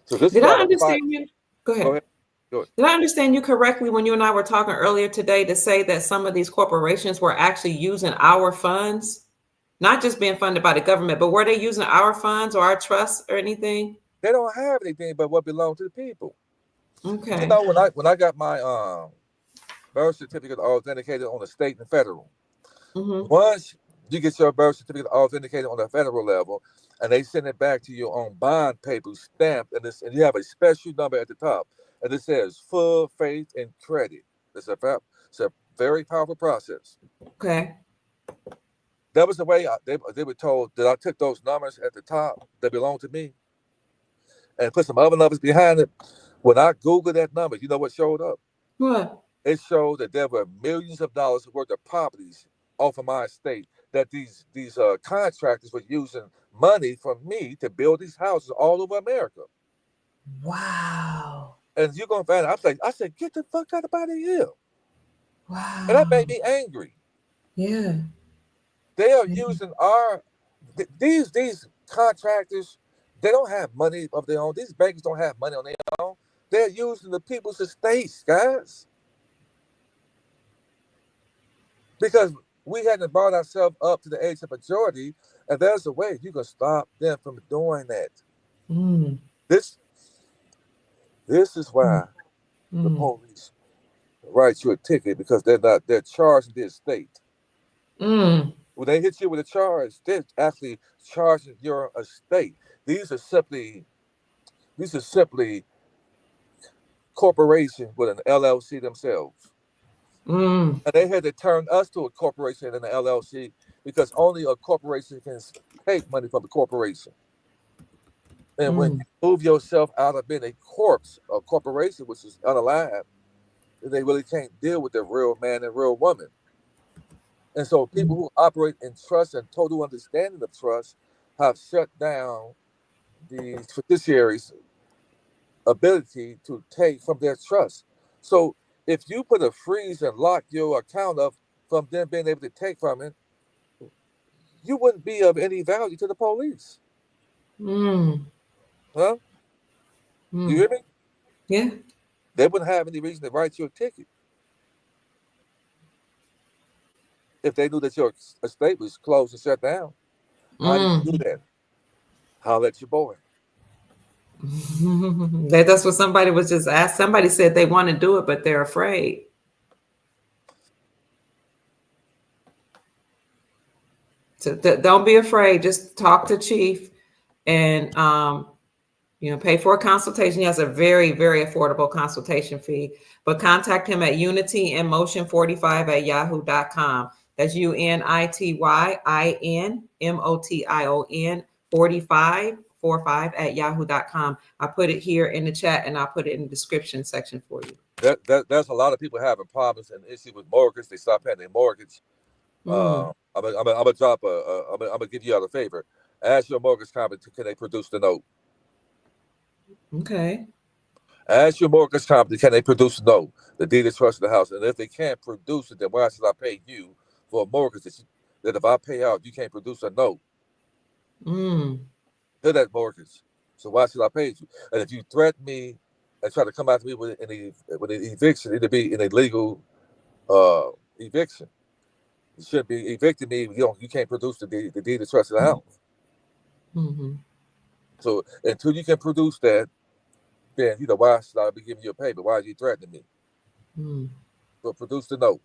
So this Did is I why understand you? Go ahead. Go ahead. Go ahead. Did I understand you correctly when you and I were talking earlier today to say that some of these corporations were actually using our funds, not just being funded by the government, but were they using our funds or our trusts or anything? They don't have anything but what belongs to the people. Okay. You know, when I got my birth certificate authenticated on the state and federal, once you get your birth certificate authenticated on the federal level, and they send it back to you on bond paper stamped, and you have a special number at the top, and it says full faith and credit. It's a very powerful process. Okay. That was the way they were told that I took those numbers at the top that belonged to me and put some other numbers behind it. When I Googled that number, you know what showed up? What? It showed that there were millions of dollars worth of properties off of my estate, that these contractors were using money from me to build these houses all over America. Wow. And you're gonna find out, I said, get the fuck out of here. Wow. And that made me angry. Yeah. They are using these contractors. They don't have money of their own. These bankers don't have money on their own. They're using the people's estates, guys. Because we hadn't brought ourselves up to the age of majority, and there's a way you can stop them from doing that. This is why the police write you a ticket, because they're charging the estate. When they hit you with a charge, they're actually charging your estate. These are simply corporations with an LLC themselves. And they had to turn us to a corporation and an LLC, because only a corporation can take money from the corporation. And when you move yourself out of being a corporation, which is unalive, they really can't deal with the real man and real woman. And so people who operate in trust and total understanding of trust have shut down the fiduciary's ability to take from their trust. So if you put a freeze and lock your account up from them being able to take from it, you wouldn't be of any value to the police. Huh? You hear me? Yeah. They wouldn't have any reason to write you a ticket if they knew that your estate was closed and shut down. How do you do that? Holler at your boy. That's what somebody was just asked. Somebody said they want to do it, but they're afraid. So don't be afraid. Just talk to Chief, and pay for a consultation. He has a very, very affordable consultation fee. But contact him at unityinmotion45@yahoo.com. That's UNITYINMOTION45 at yahoo.com. I put it here in the chat, and I'll put it in the description section for you. There's a lot of people having problems and issues with mortgage. They stop paying their mortgage. I'm gonna drop I'm gonna give you out a favor. Ask your mortgage company, can they produce the note? Okay. Ask your mortgage company, can they produce the note, the deed of trust of the house? And if they can't produce it, then why should I pay you for a mortgage that if I pay out, you can't produce a note? To that mortgage. So why should I pay you? And if you threaten me and try to come after me with an eviction, it'll be an illegal eviction. You shouldn't be evicting me. You can't produce the deed of trust of the house. So until you can produce that, then why should I be giving you a payment? Why are you threatening me? But produce the note.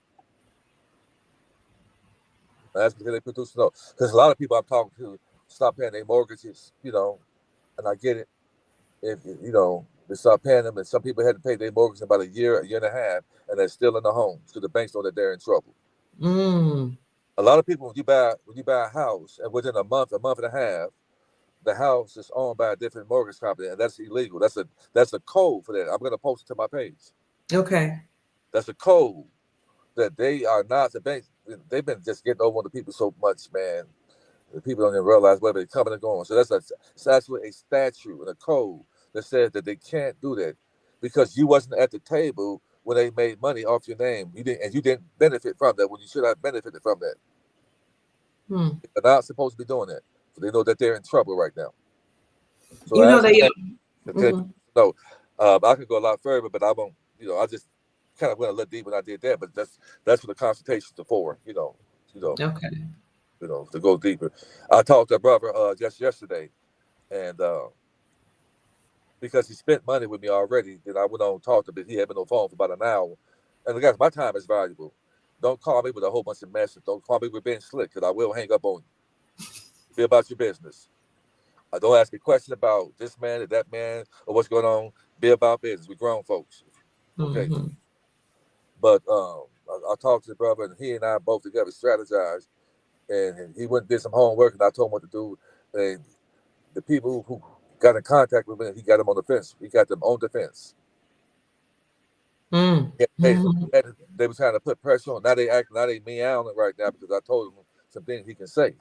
That's because they produce the note. Because a lot of people I'm talking to stop paying their mortgages, and I get it. If they start paying them, and some people had to pay their mortgage in about a year and a half, and they're still in the home because the banks know that they're in trouble. A lot of people, when you buy a house, and within a month and a half, the house is owned by a different mortgage company, and that's illegal. That's a code for that. I'm going to post it to my page. Okay. That's a code that they are not the banks. They've been just getting over on the people so much, man. The people don't even realize where they're coming and going. So it's actually a statute and a code that says that they can't do that because you wasn't at the table when they made money off your name. You didn't benefit from that when you should have benefited from that. They're not supposed to be doing that. So they know that they're in trouble right now. So I could go a lot further, but I won't. I just kind of went a little deep when I did that. But that's what the consultations are for. Okay. To go deeper. I talked to a brother just yesterday, and because he spent money with me already, then I went on and talked to him. He had been on the phone for about an hour. And guys, my time is valuable. Don't call me with a whole bunch of messages. Don't call me with being slick, because I will hang up on you. Be about your business. Don't ask me questions about this man or that man or what's going on. Be about business. We're grown folks. Okay. But I talked to the brother, and he and I both together strategized. And he went and did some homework, and I told him what to do. And the people who got in contact with me, he got them on the fence. He got them on the fence. They were trying to put pressure on. Now they meowing right now because I told him some things he can say,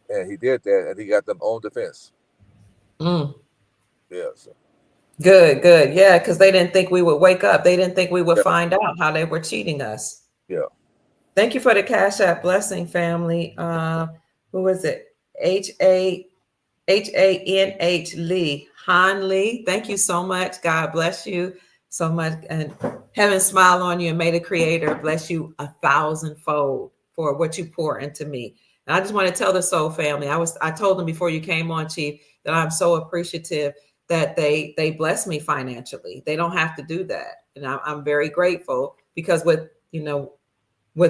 And he did that, and he got them on the fence. Yeah. So. Good. Yeah, because they didn't think we would wake up. They didn't think we would find out how they were cheating us. Yeah. Thank you for the Cash App blessing, family. Who is it? H-A-N-H Lee. Han Lee. Thank you so much. God bless you so much. And heaven smile on you, and may the Creator bless you 1,000-fold for what you pour into me. And I just want to tell the Soul family, I told them before you came on, Chief, that I'm so appreciative that they bless me financially. They don't have to do that. And I'm very grateful because with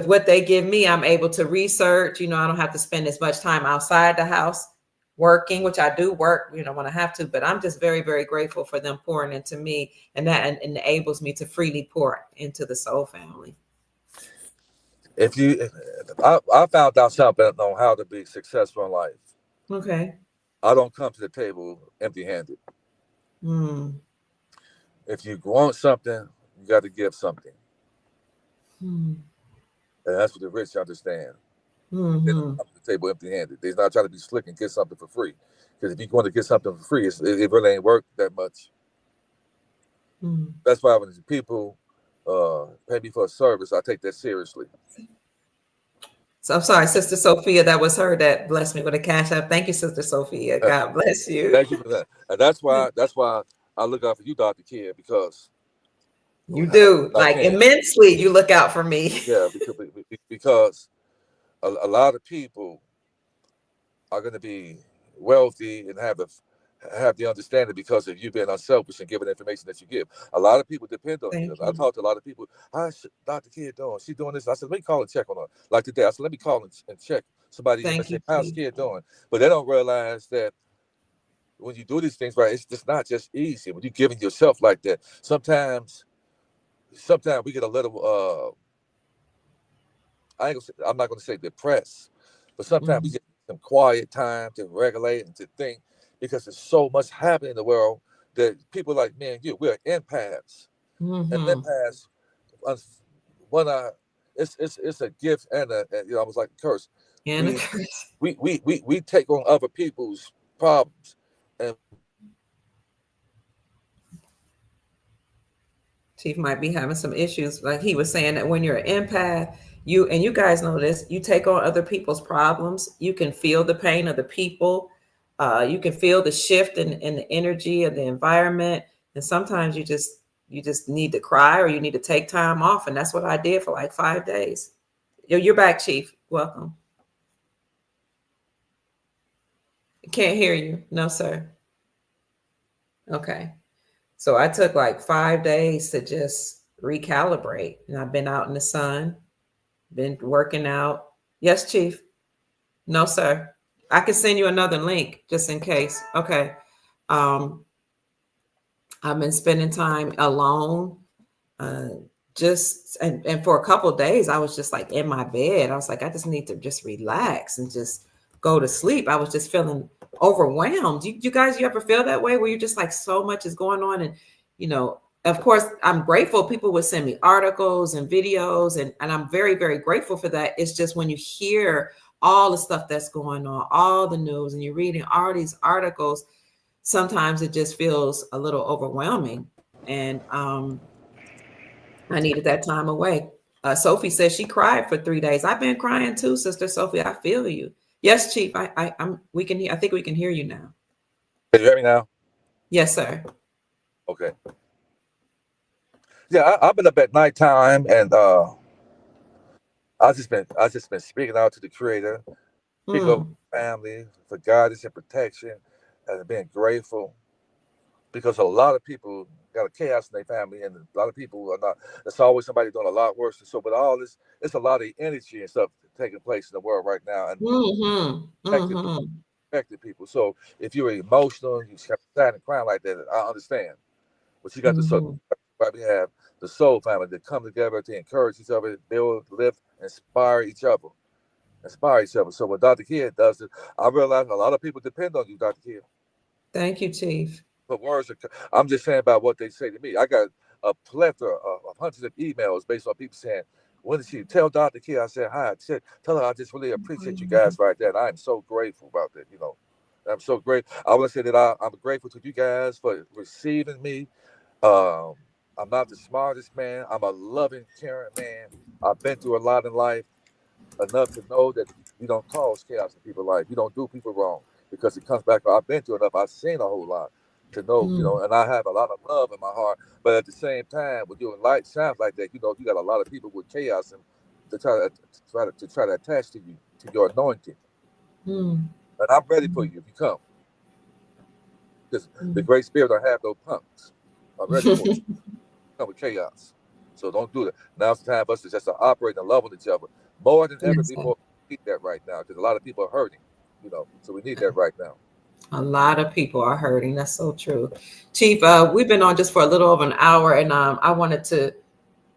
what they give me, I'm able to research. I don't have to spend as much time outside the house working, which I do work, when I have to, but I'm just very, very grateful for them pouring into me, and that enables me to freely pour into the Soul family. I found out something on how to be successful in life. Okay. I don't come to the table empty-handed. If you want something, you got to give something. And that's what the rich understand. They don't come to the table empty-handed. They're not trying to be slick and get something for free. Because if you want to get something for free, it really ain't worth that much. That's why when people pay me for a service, I take that seriously. So I'm sorry, Sister Sophia, that was her that blessed me with a Cash App. Thank you, Sister Sophia. God bless you. Thank you for that. And that's why I look out for you, Dr. Kid, because you do immensely. You look out for me. Yeah, because a lot of people are going to be wealthy and have the understanding because of you being unselfish and giving the information that you give. A lot of people depend on you. I talk to a lot of people. How's Dr. Kid doing? She doing this? I said, let me call and check on her. Like today, I said, let me call and check somebody and say, how's Kid doing? But they don't realize that when you do these things, right, it's just not just easy. When you're giving yourself like that, sometimes we get a little, I'm not going to say depressed, but sometimes we get some quiet time to regulate and to think, because there's so much happening in the world that people like me and you, we're empaths. And empaths, it's a gift and almost like a curse. And we take on other people's problems. And Chief might be having some issues. Like he was saying that when you're an empath, you guys know this, you take on other people's problems. You can feel the pain of the people. You can feel the shift in the energy of the environment. And sometimes you just need to cry, or you need to take time off. And that's what I did for like 5 days. You're back, Chief. Welcome. Can't hear you. No, sir. Okay. So I took like 5 days to just recalibrate. And I've been out in the sun, been working out. Yes, Chief. No, sir. I can send you another link just in case. Okay. Um, I've been spending time alone. Uh, and for a couple of days, I was just like in my bed. I was like, I just need to just relax and just go to sleep. I was just feeling overwhelmed. You guys, you ever feel that way where you're just like so much is going on? And, of course, I'm grateful people would send me articles and videos, and I'm very, very grateful for that. It's just when you hear all the stuff that's going on, all the news, and you're reading all these articles, sometimes it just feels a little overwhelming. And I needed that time away. Sophie says she cried for 3 days. I've been crying too, Sister Sophie. I feel you. Yes, Chief. We can hear. I think we can hear you now. Can you hear me now? Yes, sir. Okay. Yeah, I've been up at nighttime, and I just been speaking out to the Creator, speaking over family for guidance and protection, and being grateful, because a lot of people got a chaos in their family, and a lot of people are not. There's always somebody doing a lot worse. And so, but all this, it's a lot of energy and stuff taking place in the world right now, and affected people. So if you're emotional, you kind of sad and crying like that, I understand. But you got the soul. We have the soul family that come together to encourage each other, build, lift, inspire each other. So what Dr. Kid does is, I realize a lot of people depend on you, Dr. Kid. Thank you, Chief. But words are, I'm just saying about what they say to me. I got a plethora of hundreds of emails based on people saying, when did she tell Dr. Kid? I said, hi. I said, tell her I just really appreciate you guys right there. And I'm so grateful about that, I'm so grateful. I want to say that I'm grateful to you guys for receiving me. I'm not the smartest man. I'm a loving, caring man. I've been through a lot in life, enough to know that you don't cause chaos in people's life. You don't do people wrong, because it comes back. I've been through enough. I've seen a whole lot to know, and I have a lot of love in my heart. But at the same time, when your light shines like that, you got a lot of people with chaos and to try to attach to you, to your anointing. And I'm ready for you if you come, because the Great Spirit don't have no punks. I'm ready for you. Come with chaos. So don't do that. Now's the time for us to just operate and love with each other more than ever before. We need that right now, because a lot of people are hurting, so we need that right now. A lot of people are hurting. That's so true. Chief, we've been on just for a little over an hour, and I wanted to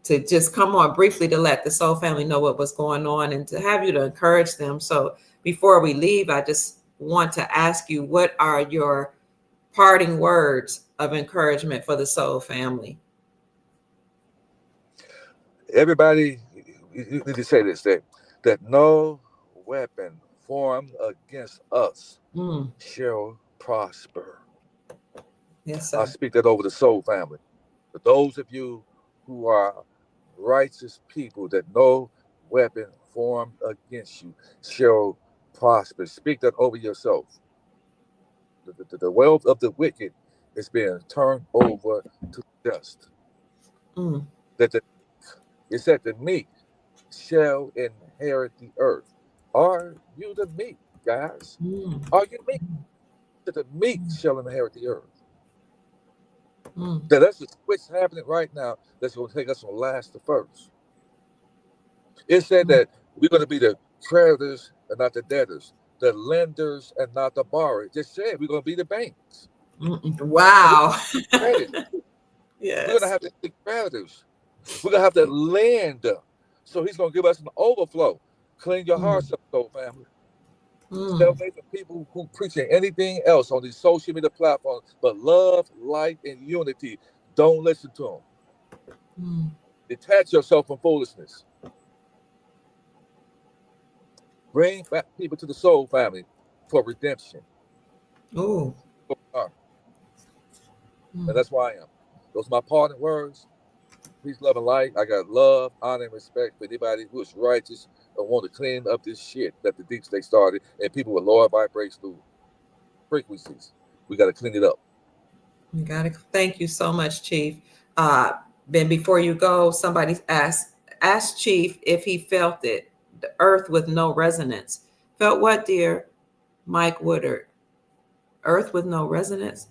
just come on briefly to let the Soul family know what was going on and to have you to encourage them. So before we leave, I just want to ask you, what are your parting words of encouragement for the Soul family? Everybody, you need to say this, that no weapon formed against us shall prosper. Yes, sir. I speak that over the Soul family. For those of you who are righteous people, that no weapon formed against you shall prosper. Speak that over yourself. The wealth of the wicked is being turned over to the just. That it said the meek shall inherit the earth. Are you the meek, guys? Are you meek? That the meek shall inherit the earth. That's the switch happening right now. That's going to take us from last to first. It said that we're going to be the creditors and not the debtors, the lenders and not the borrowers. It just said we're going to be the banks. Wow. Yes. We're going to have to be creditors. We're going to have to lend. So he's going to give us an overflow. Clean your hearts up, soul family. Stay away from people who preaching anything else on these social media platforms but love, light, and unity. Don't listen to them. Detach yourself from foolishness. Bring back people to the Soul family for redemption. And that's why I am. Those are my parting words. Peace, love, and light. I got love, honor, and respect for anybody who is righteous and want to clean up this shit that the deep state started, and people with lower vibrational frequencies. We got to clean it up. You got to. Thank you so much, Chief. Ben, before you go, somebody asked Chief if he felt it. The earth with no resonance. Felt what, dear? Mike Woodard. Earth with no resonance?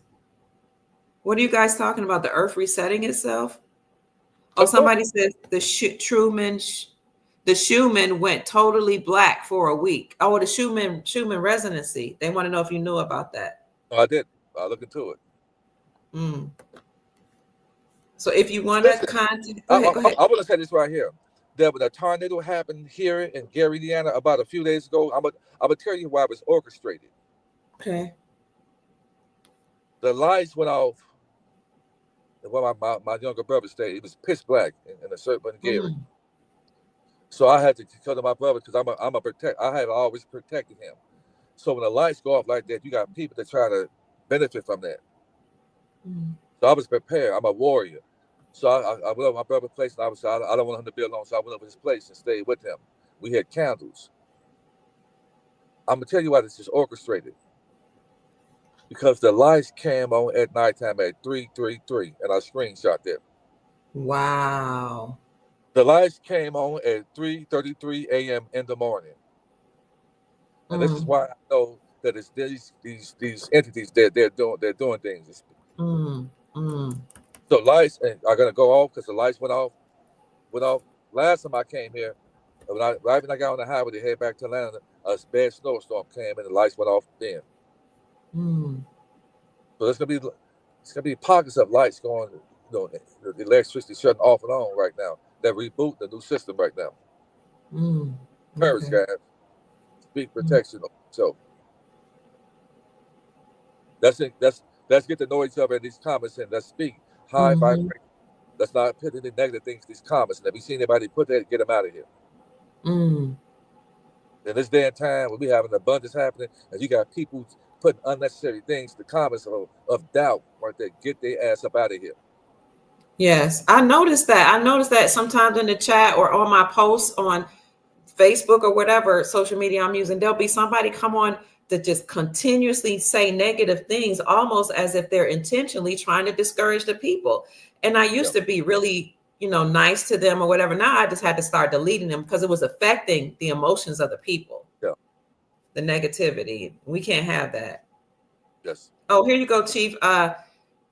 What are you guys talking about? The Earth resetting itself? Oh, Of course. somebody says the Schumann went totally black for a week. Oh, the Schumann residency. They want to know if you knew about that. No, I did. I look into it. Mm. So if you want to Listen, contact, I go ahead. want to say this right here. There was a tornado happened here in Gary, Indiana, about a few days ago. I'm gonna tell you why it was orchestrated. Okay. The lights went off. Where my younger brother stayed, it was pitch black in a certain Gary. Mm. So I had to come to my brother because I'm a protect. I have always protected him. So when the lights go off like that, you got people that try to benefit from that. Mm. So I was prepared. I'm a warrior. So I went over my brother's place, and I don't want him to be alone. So I went over his place and stayed with him. We had candles. I'm gonna tell you why this is orchestrated. Because the lights came on at nighttime at 3:33, and I screenshot that. Wow. The lights came on at 3:33 a.m. in the morning, and this is why I know that it's these entities that they're doing things. So lights are gonna go off because the lights went off. Last time I came here, right when I got on the highway to head back to Atlanta, a bad snowstorm came and the lights went off then. So it's gonna be pockets of lights going, the electricity shutting off and on right now. That reboot the new system right now. Courage, Okay. guys. Speak protection. So let's get to know each other in these comments and let's speak high vibration. Let's not put any negative things in these comments. And if we see anybody put that, get them out of here. In this day and time when we have an abundance happening and you got people putting unnecessary things, the comments of doubt right there, get their ass up out of here. Yes, I noticed that. I noticed that sometimes in the chat or on my posts on Facebook or whatever social media I'm using, there'll be somebody come on to just continuously say negative things, almost as if they're intentionally trying to discourage the people. And I used to be really, nice to them or whatever. Now I just had to start deleting them because it was affecting the emotions of the people. Yeah. The negativity. We can't have that. Yes. Oh, here you go, Chief.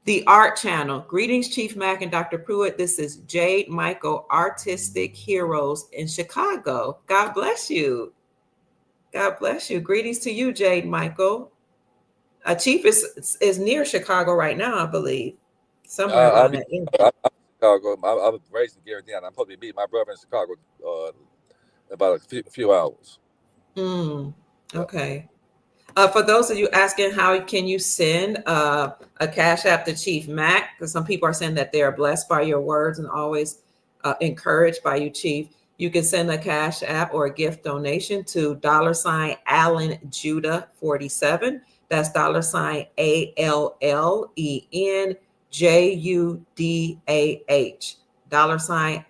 The Art Channel. Greetings, Chief Mack and Dr. Pruitt. This is Jade Michael, Artistic Heroes in Chicago. God bless you. God bless you. Greetings to you, Jade Michael. Chief is near Chicago right now, I believe. Somewhere around that area. I'm Chicago. I was raised in Gary, Indiana. I'm supposed to be meeting my brother in Chicago in about a few hours. Okay. For those of you asking how can you send a cash app to Chief Mack, because some people are saying that they are blessed by your words and always encouraged by you, Chief. You can send a cash app or a gift donation to $Allen Judah 47. That's $ALLEN JUDAH.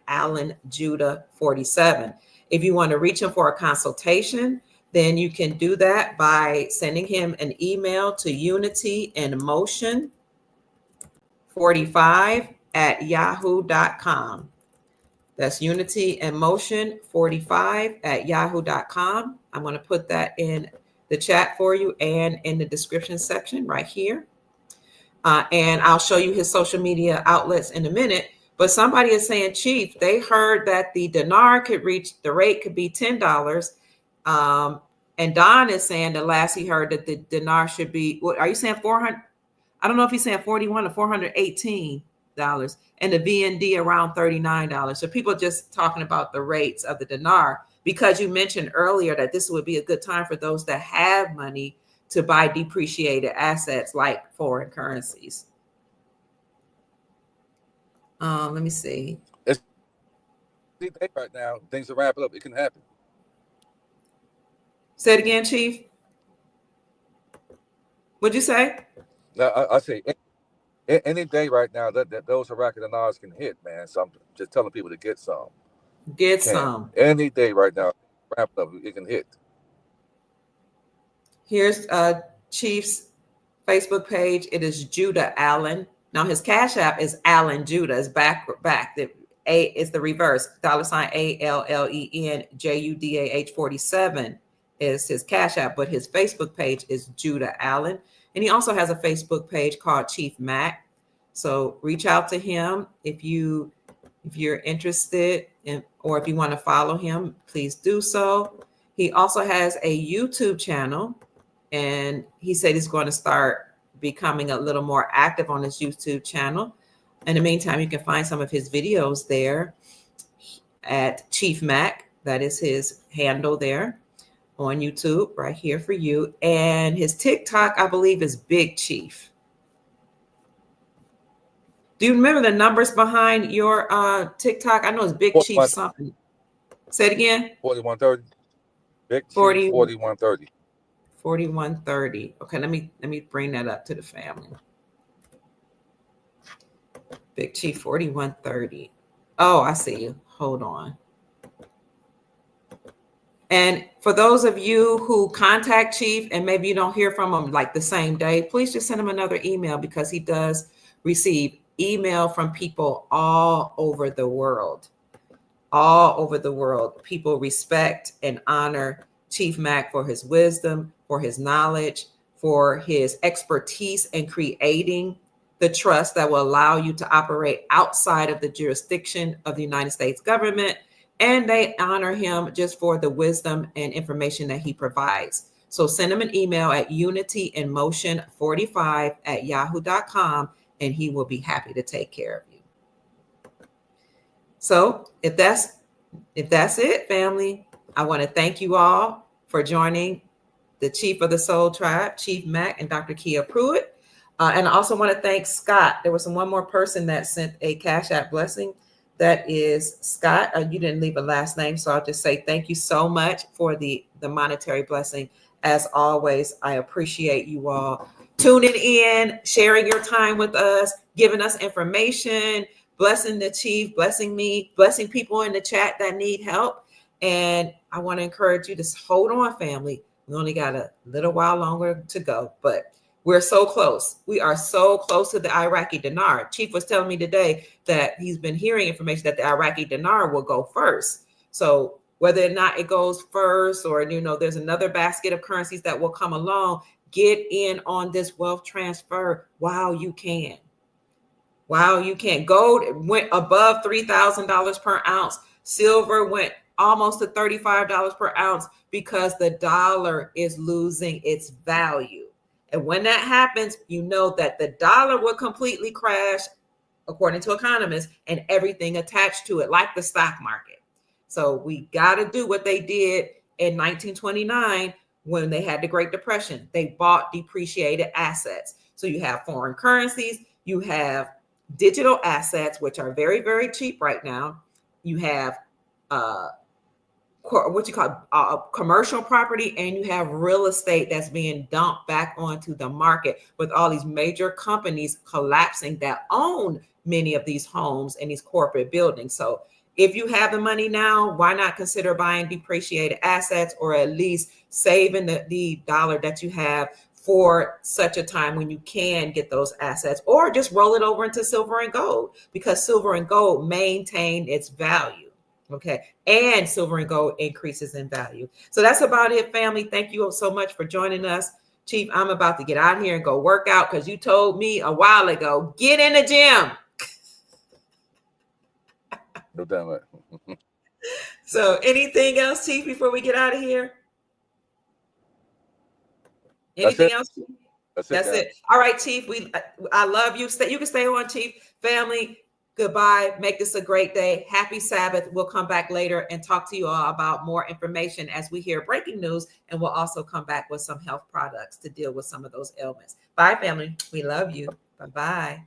$Allen Judah 47. If you want to reach him for a consultation, then you can do that by sending him an email to unityinmotion45@yahoo.com. That's unityinmotion45@yahoo.com. I'm going to put that in the chat for you and in the description section right here. And I'll show you his social media outlets in a minute. But somebody is saying, Chief, they heard that the dinar the rate could be $10. And Don is saying the last he heard that the dinar should be, what are you saying, 400? I don't know if he's saying 41 or $418, and the VND around $39. So people are just talking about the rates of the dinar, because you mentioned earlier that this would be a good time for those that have money to buy depreciated assets like foreign currencies. Let me see. It's right now. Things are wrapping up. It can happen. Say it again, Chief. What'd you say? Now, I say any day right now that those Iraqi dinars can hit, man. So I'm just telling people to get some. Get some. Any day right now, wrap up, it can hit. Here's Chief's Facebook page. It is Judah Allen. Now his Cash App is Allen Judah. It's back. The A is the reverse. $ALLEN JUDAH 47 is his Cash App, but his Facebook page is Judah Allen. And he also has a Facebook page called Chief Mack. So reach out to him if you're interested in, or if you want to follow him, please do so. He also has a YouTube channel, and he said he's going to start becoming a little more active on his YouTube channel. In the meantime, you can find some of his videos there at Chief Mack. That is his handle there on YouTube right here for you. And his TikTok, I believe, is Big Chief. Do you remember the numbers behind your TikTok? I know it's Big Chief something. Say it again. 4130. Big Chief 4130. 4130. Okay, let me bring that up to the family. Big Chief 4130. Oh, I see you. Hold on. And for those of you who contact Chief and maybe you don't hear from him like the same day, please just send him another email, because he does receive email from people all over the world. All over the world. People respect and honor Chief Mack for his wisdom, for his knowledge, for his expertise in creating the trust that will allow you to operate outside of the jurisdiction of the United States government. And they honor him just for the wisdom and information that he provides. So send him an email at unityinmotion45@yahoo.com, and he will be happy to take care of you. So if that's it, family, I want to thank you all for joining the Chief of the Soul Tribe, Chief Mack and Dr. Kia Pruitt. And I also want to thank Scott. There was one more person that sent a Cash App blessing. That is Scott. You didn't leave a last name, so I'll just say thank you so much for the monetary blessing. As always, I appreciate you all tuning in, sharing your time with us, giving us information, blessing the Chief, blessing me, blessing people in the chat that need help. And I want to encourage you to hold on, family. We only got a little while longer to go, but we're so close. We are so close to the Iraqi dinar. Chief was telling me today that he's been hearing information that the Iraqi dinar will go first. So whether or not it goes first, or, there's another basket of currencies that will come along, get in on this wealth transfer while you can. While you can. Gold went above $3,000 per ounce. Silver went almost to $35 per ounce because the dollar is losing its value. And when that happens, you know that the dollar will completely crash, according to economists, and everything attached to it, like the stock market. So we got to do what they did in 1929 when they had the Great Depression. They bought depreciated assets. So you have foreign currencies, you have digital assets, which are very, very cheap right now. You have commercial property, and you have real estate that's being dumped back onto the market, with all these major companies collapsing that own many of these homes and these corporate buildings. So if you have the money now, why not consider buying depreciated assets, or at least saving the dollar that you have for such a time when you can get those assets, or just roll it over into silver and gold, because silver and gold maintain its value. Okay. And silver and gold increases in value. So that's about it, family. Thank you so much for joining us. Chief, I'm about to get out here and go work out, because you told me a while ago, get in the gym. No doubt. So anything else, Chief, before we get out of here? Anything else? That's it. All right, Chief. I love you. You can stay on, Chief. Family, goodbye. Make this a great day. Happy Sabbath. We'll come back later and talk to you all about more information as we hear breaking news, and we'll also come back with some health products to deal with some of those ailments. Bye, family. We love you. Bye-bye.